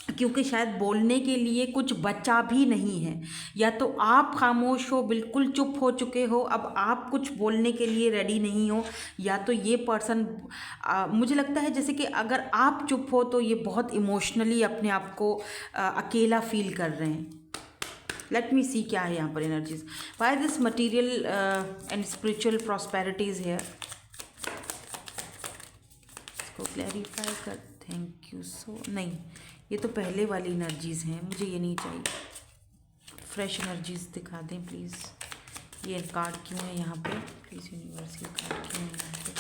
क्योंकि शायद बोलने के लिए कुछ बचा भी नहीं है। या तो आप खामोश हो, बिल्कुल चुप हो चुके हो, अब आप कुछ बोलने के लिए रेडी नहीं हो, या तो ये पर्सन मुझे लगता है जैसे कि अगर आप चुप हो तो ये बहुत इमोशनली अपने आप को अकेला फील कर रहे हैं। लेट मी सी क्या है यहाँ पर energies, why this material and spiritual prosperities है, इसको क्लैरिफाई कर। थैंक यू सो, नहीं ये तो पहले वाली एनर्जीज हैं, मुझे ये नहीं चाहिए। फ्रेश एनर्जीज दिखा दें प्लीज़। ये कार्ड क्यों है यहाँ पे, प्लीज़ यूनिवर्सल कार्ड क्यों है यहाँ पे,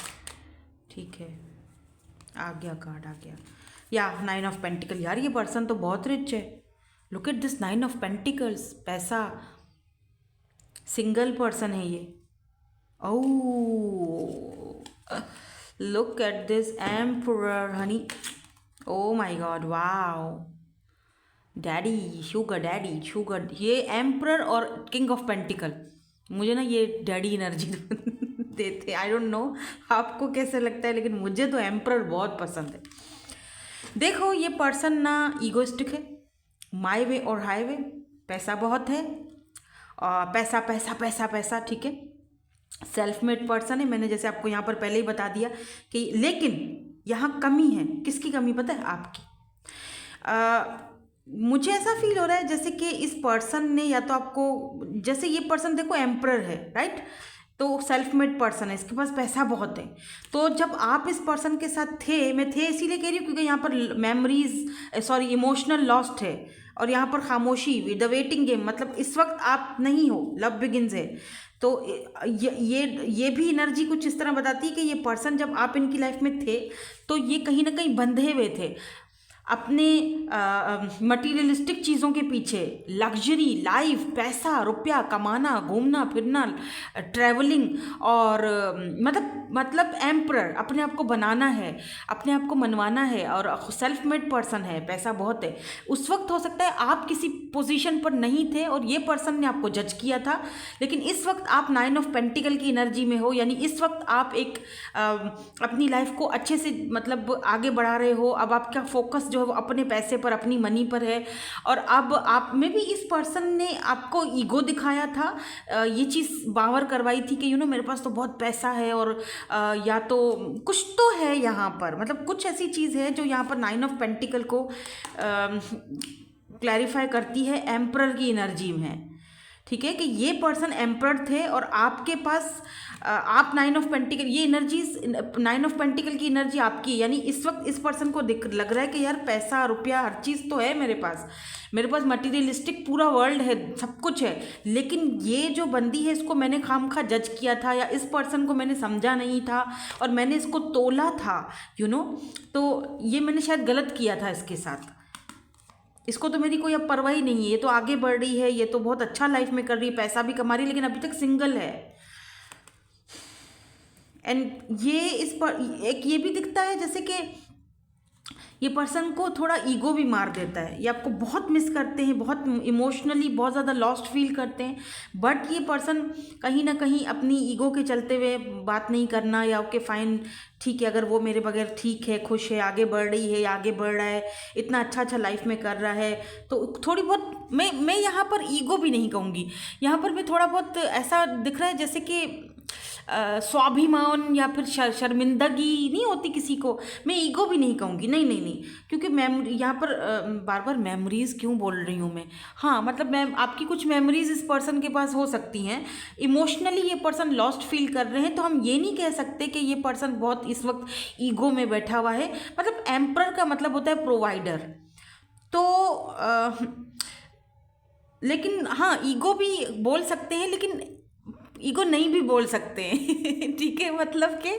ठीक है, आ गया कार्ड, आ गया। या 9 ऑफ पेंटिकल, यार ये पर्सन तो बहुत रिच है। Look at this 9 of pentacles, पैसा, सिंगल पर्सन है ये। Oh, look at this emperor honey, oh my god, wow, daddy, sugar daddy, sugar, ये एम्परर और किंग ऑफ पेंटिकल, मुझे ना ये डैडी एनर्जी देते। आई डोंट नो आपको कैसे लगता है, लेकिन मुझे तो एम्परर बहुत पसंद है। देखो ये पर्सन ना ईगोइस्टिक है, माई वे और हाईवे, पैसा बहुत है, और पैसा पैसा पैसा पैसा, ठीक है, सेल्फ मेड पर्सन है। मैंने जैसे आपको यहाँ पर पहले ही बता दिया कि, लेकिन यहाँ कमी है, किसकी कमी पता है, आपकी। मुझे ऐसा फील हो रहा है जैसे कि इस पर्सन ने, या तो आपको, जैसे ये पर्सन देखो एम्परर है, राइट, तो सेल्फ मेड पर्सन है, इसके पास पैसा बहुत है। तो जब आप इस पर्सन के साथ थे, मैं थे इसीलिए कह रही हूँ क्योंकि यहाँ पर मेमोरीज, सॉरी, इमोशनल लॉस्ट है, और यहाँ पर खामोशी, द वेटिंग गेम, मतलब इस वक्त आप नहीं हो, लव बिगिंस है। तो ये भी एनर्जी कुछ इस तरह बताती है कि ये पर्सन जब आप इनकी लाइफ में थे तो ये कहीं ना कहीं बंधे हुए थे अपने मटीरियलिस्टिक चीज़ों के पीछे, लग्जरी लाइफ, पैसा रुपया कमाना, घूमना फिरना, ट्रैवलिंग, और मतलब एम्परर, अपने आप को बनाना है, अपने आप को मनवाना है, और सेल्फ मेड पर्सन है, पैसा बहुत है। उस वक्त हो सकता है आप किसी पोजीशन पर नहीं थे और ये पर्सन ने आपको जज किया था, लेकिन इस वक्त आप 9 ऑफ पेंटिकल की एनर्जी में हो, यानी इस वक्त आप एक अपनी लाइफ को अच्छे से मतलब आगे बढ़ा रहे हो। अब आपका फोकस जो है वो अपने पैसे पर, अपनी मनी पर है, और अब आप में भी इस पर्सन ने आपको ईगो दिखाया था, ये चीज़ बावर करवाई थी कि मेरे पास तो बहुत पैसा है, और या तो कुछ तो है यहाँ पर, मतलब कुछ ऐसी चीज़ है जो यहाँ पर 9 ऑफ पेंटिकल को क्लैरिफाई करती है, एम्परर की एनर्जी में है, ठीक है, कि ये पर्सन एम्परर थे और आपके पास आप 9 ऑफ पेंटिकल, ये एनर्जीज 9 ऑफ पेंटिकल की एनर्जी आपकी है, यानी इस वक्त इस पर्सन को दिख लग रहा है कि यार पैसा रुपया हर चीज़ तो है मेरे पास मटीरियलिस्टिक पूरा वर्ल्ड है, सब कुछ है, लेकिन ये जो बंदी है इसको मैंने खामखा जज किया था, या इस पर्सन को मैंने समझा नहीं था और मैंने इसको तोला था, तो ये मैंने शायद गलत किया था इसके साथ। इसको तो मेरी कोई अब परवाह ही नहीं है, ये तो आगे बढ़ रही है, ये तो बहुत अच्छा लाइफ में कर रही है, पैसा भी कमा रही है, लेकिन अभी तक सिंगल है। एंड ये इस पर एक ये भी दिखता है जैसे कि ये पर्सन को थोड़ा ईगो भी मार देता है, ये आपको बहुत मिस करते हैं, बहुत इमोशनली बहुत ज़्यादा लॉस्ट फील करते हैं, बट ये पर्सन कहीं ना कहीं अपनी ईगो के चलते हुए बात नहीं करना, या ओके फाइन ठीक है, अगर वो मेरे बगैर ठीक है, खुश है, आगे बढ़ रही है, आगे बढ़ रहा है, इतना अच्छा अच्छा लाइफ में कर रहा है, तो थोड़ी बहुत मैं यहाँ पर ईगो भी नहीं कहूँगी, यहाँ पर मैं थोड़ा बहुत ऐसा दिख रहा है जैसे कि स्वाभिमान या फिर शर्मिंदगी नहीं होती किसी को, मैं ईगो भी नहीं कहूँगी, नहीं, क्योंकि यहाँ पर बार बार मेमोरीज़ क्यों बोल रही हूँ मैं, हाँ मतलब मैं आपकी कुछ मेमोरीज़ इस पर्सन के पास हो सकती हैं, इमोशनली ये पर्सन लॉस्ट फील कर रहे हैं, तो हम ये नहीं कह सकते कि ये पर्सन बहुत इस वक्त ईगो में बैठा हुआ है, मतलब एम्परर का मतलब होता है प्रोवाइडर, तो लेकिन हाँ ईगो भी बोल सकते हैं, लेकिन ईगो नहीं भी बोल सकते हैं ठीक है, मतलब कि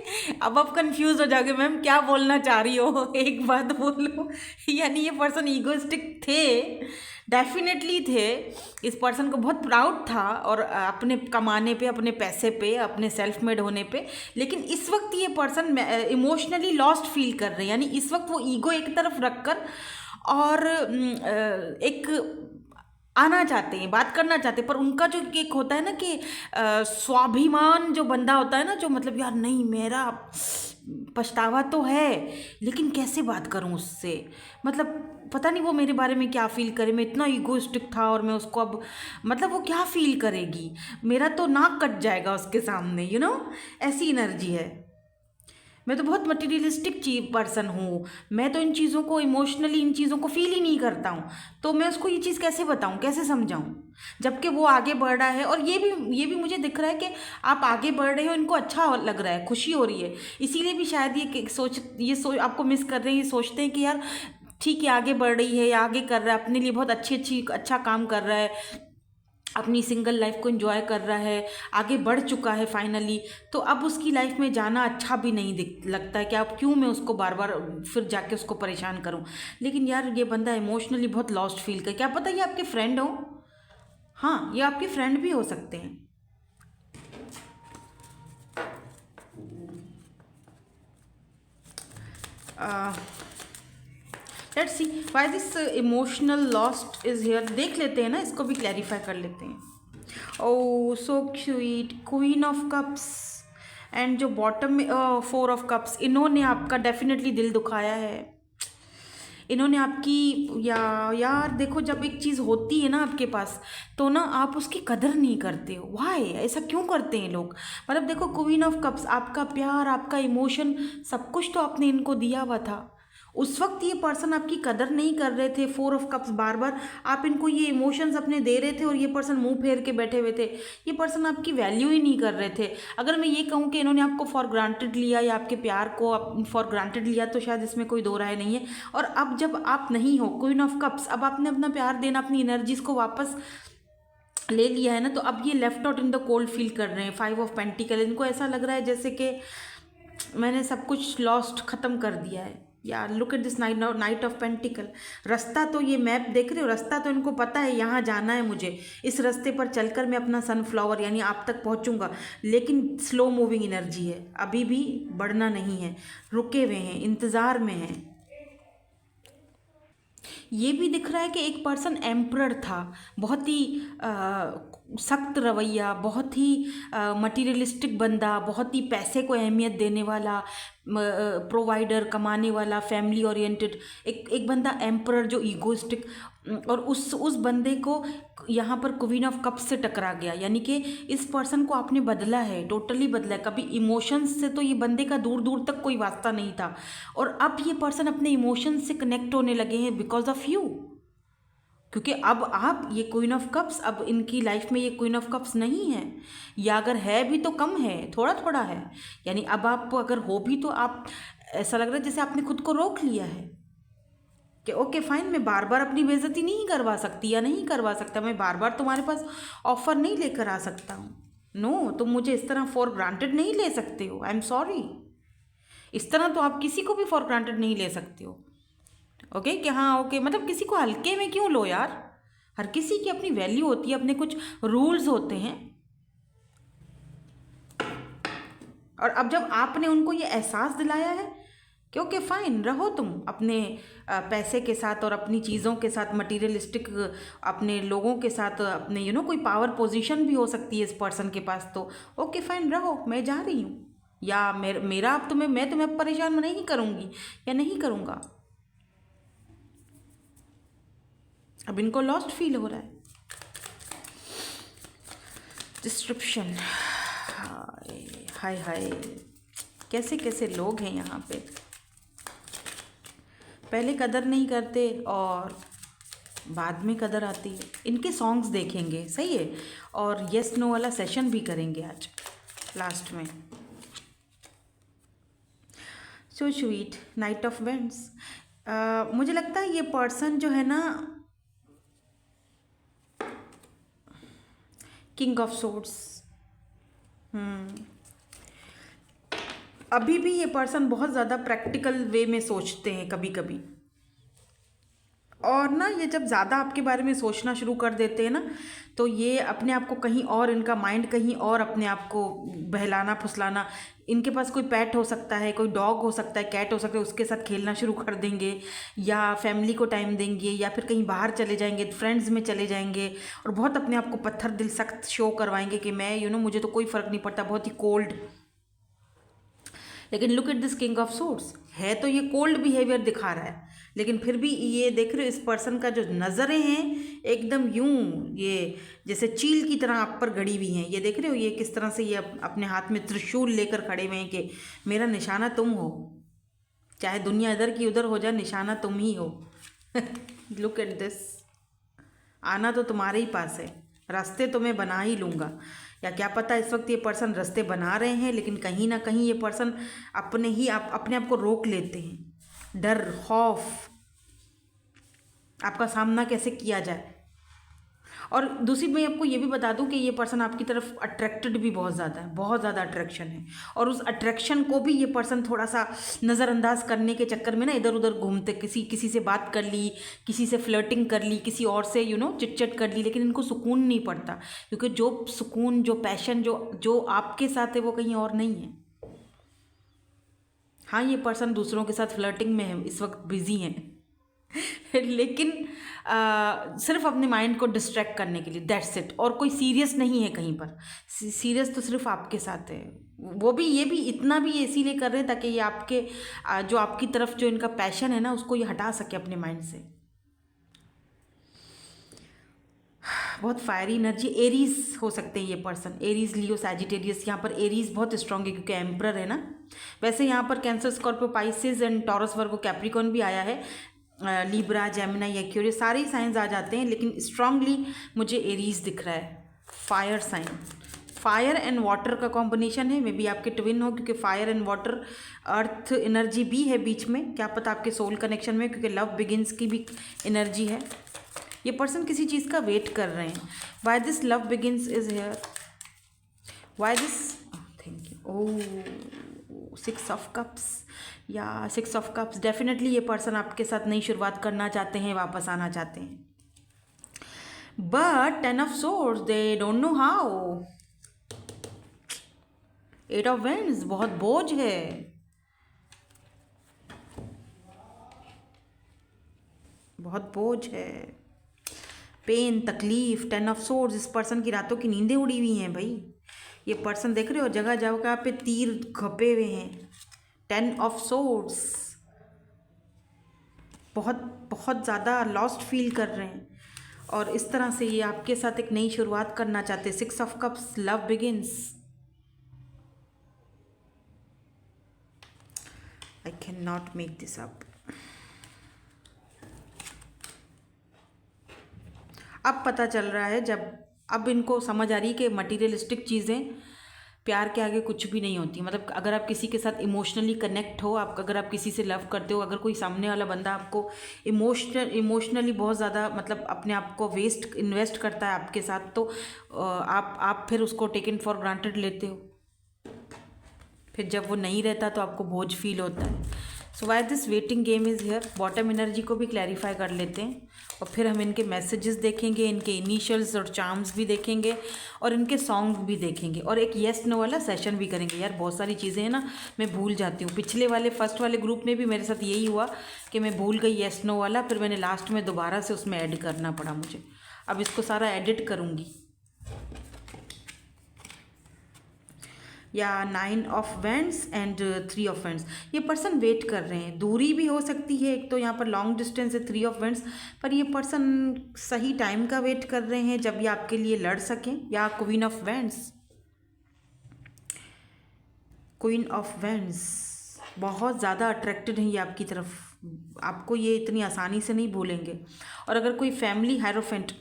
अब आप कंफ्यूज हो जाओगे मैम क्या बोलना चाह रही हो एक बात बोलो यानी ये पर्सन ईगोइस्टिक थे, डेफिनेटली थे, इस पर्सन को बहुत प्राउड था और अपने कमाने पे, अपने पैसे पे, अपने सेल्फ मेड होने पे, लेकिन इस वक्त ये पर्सन इमोशनली लॉस्ट फील कर रहे हैं, यानी इस वक्त वो ईगो एक तरफ रखकर और एक आना चाहते हैं, बात करना चाहते हैं, पर उनका जो एक होता है ना कि स्वाभिमान जो बंदा होता है ना, जो मतलब यार नहीं मेरा पछतावा तो है लेकिन कैसे बात करूं उससे, मतलब पता नहीं वो मेरे बारे में क्या फील करे, मैं इतना ईगोइस्टिक था और मैं उसको अब मतलब वो क्या फील करेगी, मेरा तो नाक कट जाएगा उसके सामने, ऐसी एनर्जी है। मैं तो बहुत मटीरियलिस्टिक पर्सन हूँ, मैं तो इन चीज़ों को इमोशनली इन चीज़ों को फील ही नहीं करता हूँ, तो मैं उसको ये चीज़ कैसे बताऊँ, कैसे समझाऊँ, जबकि वो आगे बढ़ रहा है और ये भी मुझे दिख रहा है कि आप आगे बढ़ रहे हो, इनको अच्छा लग रहा है, खुशी हो रही है, इसीलिए भी शायद ये आपको मिस कर रहे हैं, ये सोचते हैं कि यार ठीक है आगे बढ़ रही है या आगे कर रहा है, अपने लिए बहुत अच्छा काम कर रहा है, अपनी सिंगल लाइफ को एंजॉय कर रहा है, आगे बढ़ चुका है फाइनली, तो अब उसकी लाइफ में जाना अच्छा भी नहीं लगता है कि अब क्यों मैं उसको बार बार फिर जाके उसको परेशान करूं, लेकिन यार ये बंदा इमोशनली बहुत लॉस्ट फील कर, क्या पता ये आपके फ्रेंड हो, हाँ ये आपके फ्रेंड भी हो सकते हैं। Let's see why this emotional lost is here, देख लेते हैं ना, इसको भी क्लैरिफाई कर लेते हैं। Oh so cute, queen of cups, and जो बॉटम में 4 ऑफ कप्स, इन्होंने आपका डेफिनेटली दिल दुखाया है, इन्होंने आपकी यार देखो जब एक चीज़ होती है ना आपके पास तो ना आप उसकी कदर नहीं करते हो, वाई ऐसा क्यों करते हैं लोग, मतलब देखो क्वीन ऑफ कप्स, आपका प्यार, आपका इमोशन, सब कुछ तो आपने इनको दिया हुआ था, उस वक्त ये पर्सन आपकी कदर नहीं कर रहे थे, 4 ऑफ कप्स, बार बार आप इनको ये इमोशंस अपने दे रहे थे और ये पर्सन मुंह फेर के बैठे हुए थे, ये पर्सन आपकी वैल्यू ही नहीं कर रहे थे। अगर मैं ये कहूँ कि इन्होंने आपको फॉर ग्रांटेड लिया या आपके प्यार को फॉर ग्रांटेड लिया तो शायद इसमें कोई दो राय नहीं है, और अब जब आप नहीं हो क्वीन ऑफ कप्स, अब आपने अपना प्यार देना, अपनी एनर्जीज को वापस ले लिया है ना, तो अब ये left out in the cold feel कर रहे हैं। 5 ऑफ पेंटिकल, इनको ऐसा लग रहा है जैसे कि मैंने सब कुछ लॉस्ट ख़त्म कर दिया है, या look at this night of pentacle, रास्ता तो ये मैप देख रहे हो, रास्ता तो इनको पता है यहाँ जाना है मुझे, इस रास्ते पर चलकर मैं अपना सनफ्लावर यानी आप तक पहुँचूँगा, लेकिन स्लो मूविंग एनर्जी है, अभी भी बढ़ना नहीं है, रुके हुए हैं, इंतज़ार में हैं। ये भी दिख रहा है कि एक पर्सन एम्परर था, बहुत ही सख्त रवैया, बहुत ही मटीरियलिस्टिक बंदा, बहुत ही पैसे को अहमियत देने वाला, प्रोवाइडर, कमाने वाला, फैमिली ओरिएंटेड, एक बंदा एम्परर जो ईगोइस्टिक, और उस बंदे को यहाँ पर क्वीन ऑफ कप्स से टकरा गया, यानी कि इस पर्सन को आपने बदला है, टोटली बदला है, कभी इमोशंस से तो ये बंदे का दूर दूर तक कोई वास्ता नहीं था, और अब ये पर्सन अपने इमोशंस से कनेक्ट होने लगे हैं बिकॉज ऑफ यू, क्योंकि अब आप ये क्वीन ऑफ कप्स, अब इनकी लाइफ में ये क्वीन ऑफ कप्स नहीं है, या अगर है भी तो कम है, थोड़ा थोड़ा है। यानी अब आप अगर हो भी तो आप, ऐसा लग रहा है जैसे आपने खुद को रोक लिया है कि ओके फाइन, मैं बार बार अपनी बेइज्जती नहीं करवा सकती या नहीं करवा सकता, मैं बार बार तुम्हारे पास ऑफर नहीं लेकर आ सकता हूँ। नो, तुम मुझे इस तरह फॉर ग्रांटेड नहीं ले सकते हो। I am sorry. इस तरह तो आप किसी को भी फॉर ग्रांटेड नहीं ले सकते हो। ओके कि हाँ ओके, मतलब किसी को हल्के में क्यों लो यार। हर किसी की अपनी वैल्यू होती है, अपने कुछ रूल्स होते हैं। और अब जब आपने उनको ये एहसास दिलाया है कि ओके फाइन, रहो तुम अपने पैसे के साथ और अपनी चीज़ों के साथ, मटीरियलिस्टिक अपने लोगों के साथ, अपने कोई पावर पोजीशन भी हो सकती है इस पर्सन के पास, तो ओके फाइन रहो, मैं जा रही हूँ। या मेरा अब तुम्हें, मैं तुम्हें परेशान नहीं करूँगी या नहीं करूँगा। अब इनको लॉस्ट फील हो रहा है। डिस्क्रिप्शन, हाय हाय, कैसे कैसे लोग हैं यहाँ पे। पहले कदर नहीं करते और बाद में कदर आती है। इनके सॉन्ग्स देखेंगे, सही है, और यस नो वाला सेशन भी करेंगे आज लास्ट में। So sweet, night of vents. मुझे लगता है ये पर्सन जो है ना, किंग ऑफ सोर्ड्स। अभी भी ये पर्सन बहुत ज़्यादा प्रैक्टिकल वे में सोचते हैं कभी कभी, और ना ये जब ज़्यादा आपके बारे में सोचना शुरू कर देते हैं ना, तो ये अपने आप को कहीं और, इनका माइंड कहीं और अपने आप को बहलाना फुसलाना। इनके पास कोई पेट हो सकता है, कोई डॉग हो सकता है, कैट हो सकता है, उसके साथ खेलना शुरू कर देंगे, या फैमिली को टाइम देंगे, या फिर कहीं बाहर चले जाएंगे, फ्रेंड्स में चले जाएंगे, और बहुत अपने आप को पत्थर दिल सख्त शो करवाएंगे कि मैं मुझे तो कोई फ़र्क नहीं पड़ता, बहुत ही कोल्ड। लेकिन look at this king of swords, है तो ये कोल्ड बिहेवियर दिखा रहा है, लेकिन फिर भी ये देख रहे हो इस पर्सन का जो नज़रें हैं एकदम यूं, ये जैसे चील की तरह आप पर गड़ी हुई हैं। ये देख रहे हो ये किस तरह से ये अपने हाथ में त्रिशूल लेकर खड़े हुए हैं कि मेरा निशाना तुम हो, चाहे दुनिया इधर की उधर हो जाए, निशाना तुम ही हो। लुक एट दिस, आना तो तुम्हारे ही पास है, रास्ते तो मैं बना ही लूँगा। या क्या पता इस वक्त ये पर्सन रास्ते बना रहे हैं, लेकिन कहीं ना कहीं ये पर्सन अपने आप को रोक लेते हैं। डर, खौफ, आपका सामना कैसे किया जाए। और दूसरी मैं आपको ये भी बता दूं कि ये पर्सन आपकी तरफ अट्रैक्टेड भी बहुत ज़्यादा है, बहुत ज़्यादा अट्रैक्शन है, और उस अट्रैक्शन को भी ये पर्सन थोड़ा सा नज़रअंदाज करने के चक्कर में ना इधर उधर घूमते, किसी से बात कर ली, किसी से फ्लर्टिंग कर ली, किसी और से चिट कर ली, लेकिन इनको सुकून नहीं पड़ता, क्योंकि जो सुकून, जो पैशन जो आपके साथ है वो कहीं और नहीं है। हाँ, ये पर्सन दूसरों के साथ फ्लर्टिंग में है, इस वक्त बिजी हैं। लेकिन सिर्फ अपने माइंड को डिस्ट्रैक्ट करने के लिए, दैट्स इट। और कोई सीरियस नहीं है कहीं पर, सीरियस तो सिर्फ आपके साथ है। वो भी, ये भी इतना भी इसीलिए कर रहे हैं ताकि ये आपके जो आपकी तरफ जो इनका पैशन है ना, उसको ये हटा सके अपने माइंड से। बहुत फायरी एनर्जी, एरीज हो सकते हैं ये पर्सन, एरीज, लियो, सैजिटेरियस। यहाँ पर एरीज बहुत स्ट्रांग है क्योंकि एम्परर है ना। वैसे यहाँ पर cancer, Scorpio, Pisces and taurus, Virgo, Capricorn भी आया है, लिब्रा, जेमिनी, एक्वेरियस, सारे ही साइंस आ जाते हैं, लेकिन स्ट्रांगली मुझे एरीज दिख रहा है। Fire sign, fire and water का कॉम्बिनेशन है, मे बी आपके ट्विन हो, क्योंकि fire and water, earth energy भी है बीच में, क्या पता आपके सोल कनेक्शन में, क्योंकि लव बिगिंस की भी एनर्जी है। ये पर्सन किसी चीज़ का वेट कर रहे हैं। Why this love begins is here, why this, thank you. Oh, 6 of cups, या 6 ऑफ कप्स। डेफिनेटली ये पर्सन आपके साथ नई शुरुआत करना चाहते हैं, वापस आना चाहते हैं, but 10 of swords, they don't know how. 8 of vends, बहुत बोझ है, बहुत बोझ है, पेन, तकलीफ। 10 ऑफ सोर्ड्स, इस पर्सन की रातों की नींदें उड़ी हुई हैं भाई। ये पर्सन देख रहे हो जगह जगह पे तीर खपे हुए हैं। 10 ऑफ सोर्ड्स, बहुत बहुत ज़्यादा लॉस्ट फील कर रहे हैं, और इस तरह से ये आपके साथ एक नई शुरुआत करना चाहते हैं। 6 of cups, love begins. I can not make this up. अब पता चल रहा है, जब अब इनको समझ आ रही है कि मटीरियलिस्टिक चीज़ें प्यार के आगे कुछ भी नहीं होती। मतलब अगर आप किसी के साथ इमोशनली कनेक्ट हो, आप अगर आप किसी से लव करते हो, अगर कोई सामने वाला बंदा आपको इमोशनली बहुत ज़्यादा मतलब अपने आप को इन्वेस्ट करता है आपके साथ, तो आप फिर उसको टेकन फॉर ग्रांटेड लेते हो। फिर जब वो नहीं रहता तो आपको बोझ फील होता है। So why this waiting game is here. Bottom energy को भी क्लैरिफाई कर लेते हैं और फिर हम इनके मैसेजेस देखेंगे, इनके इनिशियल्स और चार्म्स भी देखेंगे और इनके सॉन्ग भी देखेंगे और एक येस नो वाला सेशन भी करेंगे। यार बहुत सारी चीज़ें हैं ना, मैं भूल जाती हूँ। पिछले वाले फर्स्ट वाले ग्रुप में भी मेरे साथ यही हुआ कि मैं भूल गई येस नो वाला, फिर मैंने लास्ट में दोबारा से उसमें ऐड करना पड़ा मुझे। अब इसको सारा एडिट करूँगी। या 9 of vends and 3 of vends. ये पर्सन वेट कर रहे हैं, दूरी भी हो सकती है, एक तो यहाँ पर लॉन्ग डिस्टेंस है 3 ऑफ वेंड्स, पर ये पर्सन सही टाइम का वेट कर रहे हैं जब ये आपके लिए लड़ सकें। या queen of vends, queen of vends बहुत ज़्यादा अट्रैक्टेड हैं ये आपकी तरफ, आपको ये इतनी आसानी से नहीं भूलेंगे। और अगर कोई फैमिली हायरोफेंट,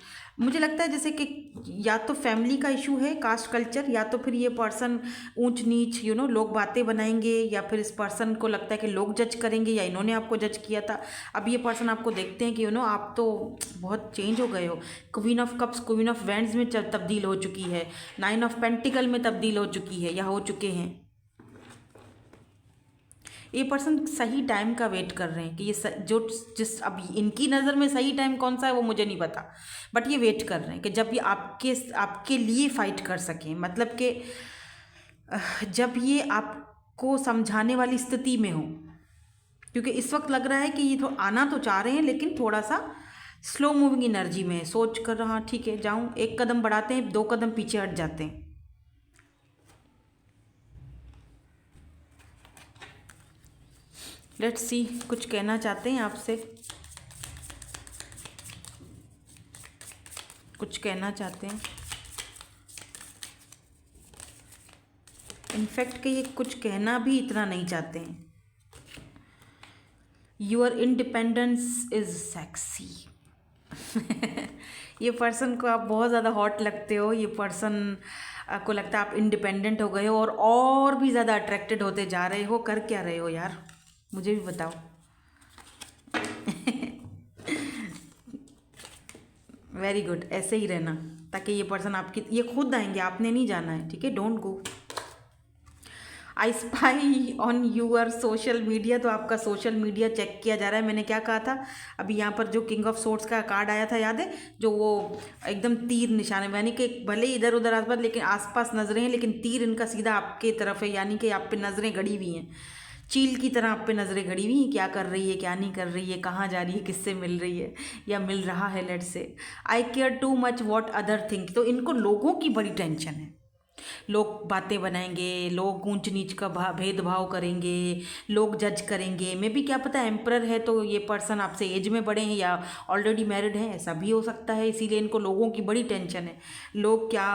मुझे लगता है जैसे कि या तो फैमिली का इशू है, कास्ट कल्चर, या तो फिर ये पर्सन ऊंच नीच लोग बातें बनाएंगे, या फिर इस पर्सन को लगता है कि लोग जज करेंगे या इन्होंने आपको जज किया था। अब ये पर्सन आपको देखते हैं कि आप तो बहुत चेंज हो गए हो। Queen of cups queen of wands में तब्दील हो चुकी है, 9 ऑफ पेंटिकल में तब्दील हो चुकी है या हो चुके हैं। ये पर्सन सही टाइम का वेट कर रहे हैं कि जो जिस अब इनकी नज़र में सही टाइम कौन सा है वो मुझे नहीं पता, बट ये वेट कर रहे हैं कि जब ये आपके लिए फ़ाइट कर सकें। मतलब कि जब ये आपको समझाने वाली स्थिति में हो, क्योंकि इस वक्त लग रहा है कि ये तो आना तो चाह रहे हैं लेकिन थोड़ा सा स्लो मूविंग एनर्जी में है, सोच कर हाँ ठीक है जाऊँ, एक कदम बढ़ाते हैं 2 कदम पीछे हट जाते हैं। लेट्स सी, कुछ कहना चाहते हैं आपसे, कुछ कहना चाहते हैं। इनफैक्ट कि ये कुछ कहना भी इतना नहीं चाहते हैं। Your independence is sexy. ये पर्सन को आप बहुत ज़्यादा हॉट लगते हो। ये पर्सन को लगता है आप इंडिपेंडेंट हो गए हो और भी ज़्यादा अट्रैक्टेड होते जा रहे हो। कर क्या रहे हो यार, मुझे भी बताओ। वेरी गुड, ऐसे ही रहना ताकि ये पर्सन आपकी, ये खुद आएंगे, आपने नहीं जाना है, ठीक है। Don't go. I spy on your social media, तो आपका सोशल मीडिया चेक किया जा रहा है। मैंने क्या कहा था अभी, यहाँ पर जो किंग ऑफ सोर्ड्स का कार्ड आया था याद है, जो वो एकदम तीर निशान है, यानी कि भले इधर उधर आसपास लेकिन आसपास नजरें हैं, लेकिन तीर इनका सीधा आपके तरफ है, यानी कि आप पे नज़रें गड़ी हुई हैं, चील की तरह आप पे नज़रें गड़ी हुई हैं। क्या कर रही है, क्या नहीं कर रही है, कहाँ जा रही है, किससे मिल रही है या मिल रहा है। Let's say I care too much what other think. तो इनको लोगों की बड़ी टेंशन है, लोग बातें बनाएंगे, लोग ऊंच नीच का भेदभाव करेंगे, लोग जज करेंगे। मे भी क्या पता एम्परर है तो ये पर्सन आपसे एज में बड़े हैं या ऑलरेडी मैरिड हैं, ऐसा भी हो सकता है। इसीलिए इनको लोगों की बड़ी टेंशन है, लोग क्या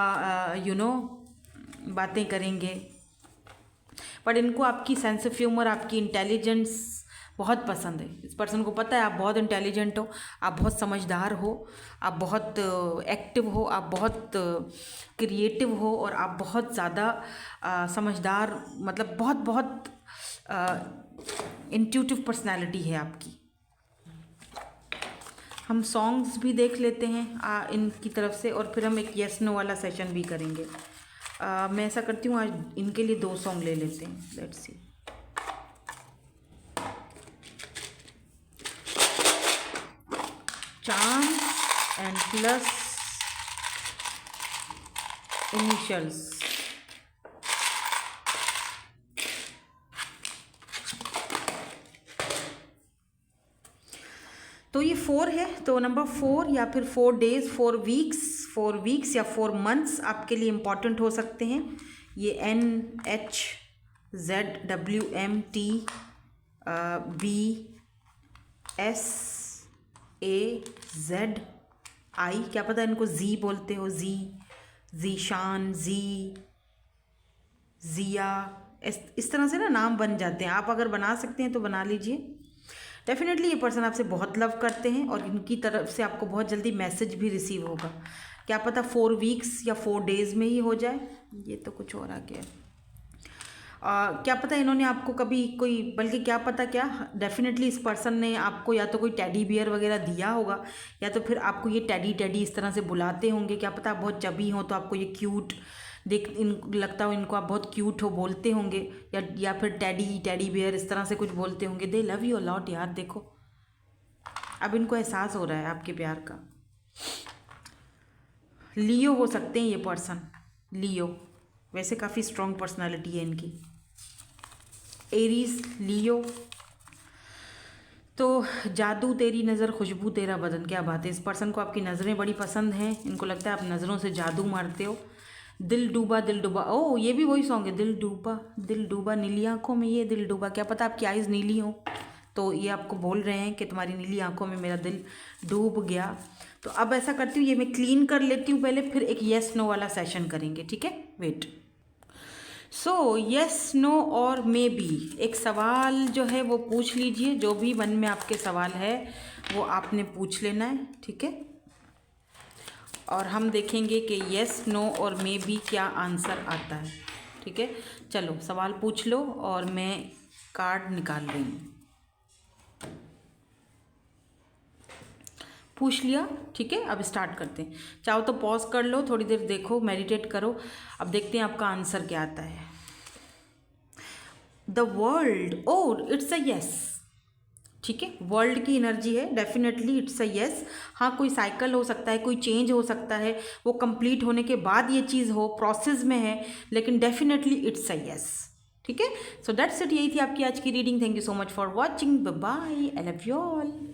बातें करेंगे। बट इनको आपकी सेंस ऑफ ह्यूमर, आपकी इंटेलिजेंस बहुत पसंद है। इस पर्सन को पता है आप बहुत इंटेलिजेंट हो, आप बहुत समझदार हो, आप बहुत एक्टिव हो, आप बहुत क्रिएटिव हो और आप बहुत ज़्यादा समझदार, मतलब बहुत बहुत इंट्यूटिव पर्सनैलिटी है आपकी। हम सॉन्ग्स भी देख लेते हैं इनकी तरफ से और फिर हम एक येस नो वाला सेशन भी करेंगे। मैं ऐसा करती हूँ, आज इनके लिए 2 सॉन्ग ले लेते हैं। Let's see. Charm and plus initials. तो ये 4 है, तो नंबर 4 या फिर 4 डेज, 4 वीक्स या 4 मंथ्स आपके लिए इम्पॉर्टेंट हो सकते हैं। ये NHWMTBSAZI, क्या पता इनको जी बोलते हो, जीशान, जिया, इस तरह से ना नाम बन जाते हैं। आप अगर बना सकते हैं तो बना लीजिए। डेफिनेटली ये पर्सन आपसे बहुत लव करते हैं और इनकी तरफ से आपको बहुत जल्दी मैसेज भी रिसीव होगा। क्या पता 4 वीक्स या 4 डेज़ में ही हो जाए। ये तो कुछ और आ गया। क्या पता इन्होंने आपको कभी कोई, बल्कि क्या पता क्या, डेफिनेटली इस पर्सन ने आपको या तो कोई टेडी बियर वगैरह दिया होगा, या तो फिर आपको ये टेडी टेडी इस तरह से बुलाते होंगे। क्या पता आप बहुत चबी हो तो आपको ये क्यूट लगता हो, इनको आप बहुत क्यूट हो बोलते होंगे, या फिर टेडी टेडी बियर इस तरह से कुछ बोलते होंगे। दे लव यू अ लॉट यार। देखो अब इनको एहसास हो रहा है आपके प्यार का। लियो हो सकते हैं ये पर्सन, लियो। वैसे काफ़ी स्ट्रॉन्ग पर्सनालिटी है इनकी। एरीज, लियो। तो जादू तेरी नज़र, खुशबू तेरा बदन, क्या बात है। इस पर्सन को आपकी नज़रें बड़ी पसंद हैं। इनको लगता है आप नज़रों से जादू मारते हो। दिल डूबा दिल डूबा, ओ ये भी वही सॉन्ग है, दिल डूबा नीली आंखों में ये दिल डूबा। क्या पता आपकी आइज़ नीली हो, तो ये आपको बोल रहे हैं कि तुम्हारी नीली आंखों में मेरा दिल डूब गया। तो अब ऐसा करती हूँ, ये मैं क्लीन कर लेती हूँ पहले, फिर एक येस नो वाला सेशन करेंगे, ठीक है। वेट। सो येस नो और मे बी, एक सवाल जो है वो पूछ लीजिए। जो भी मन में आपके सवाल है वो आपने पूछ लेना है, ठीक है। और हम देखेंगे कि येस नो और मे बी क्या आंसर आता है, ठीक है। चलो सवाल पूछ लो और मैं कार्ड निकाल रही हूँ। पूछ लिया, ठीक है। अब स्टार्ट करते हैं। चाहो तो पॉज कर लो, थोड़ी देर देखो, मेडिटेट करो। अब देखते हैं आपका आंसर क्या आता है। The world, oh it's a yes, ठीक है। वर्ल्ड की एनर्जी है, डेफिनेटली इट्स अ यस। हाँ, कोई साइकिल हो सकता है, कोई चेंज हो सकता है, वो कंप्लीट होने के बाद ये चीज़ हो, प्रोसेस में है, लेकिन डेफिनेटली इट्स अ यस, ठीक है। सो दैट्स इट, यही थी आपकी आज की रीडिंग। Thank you so much for watching, bye bye, I love you all.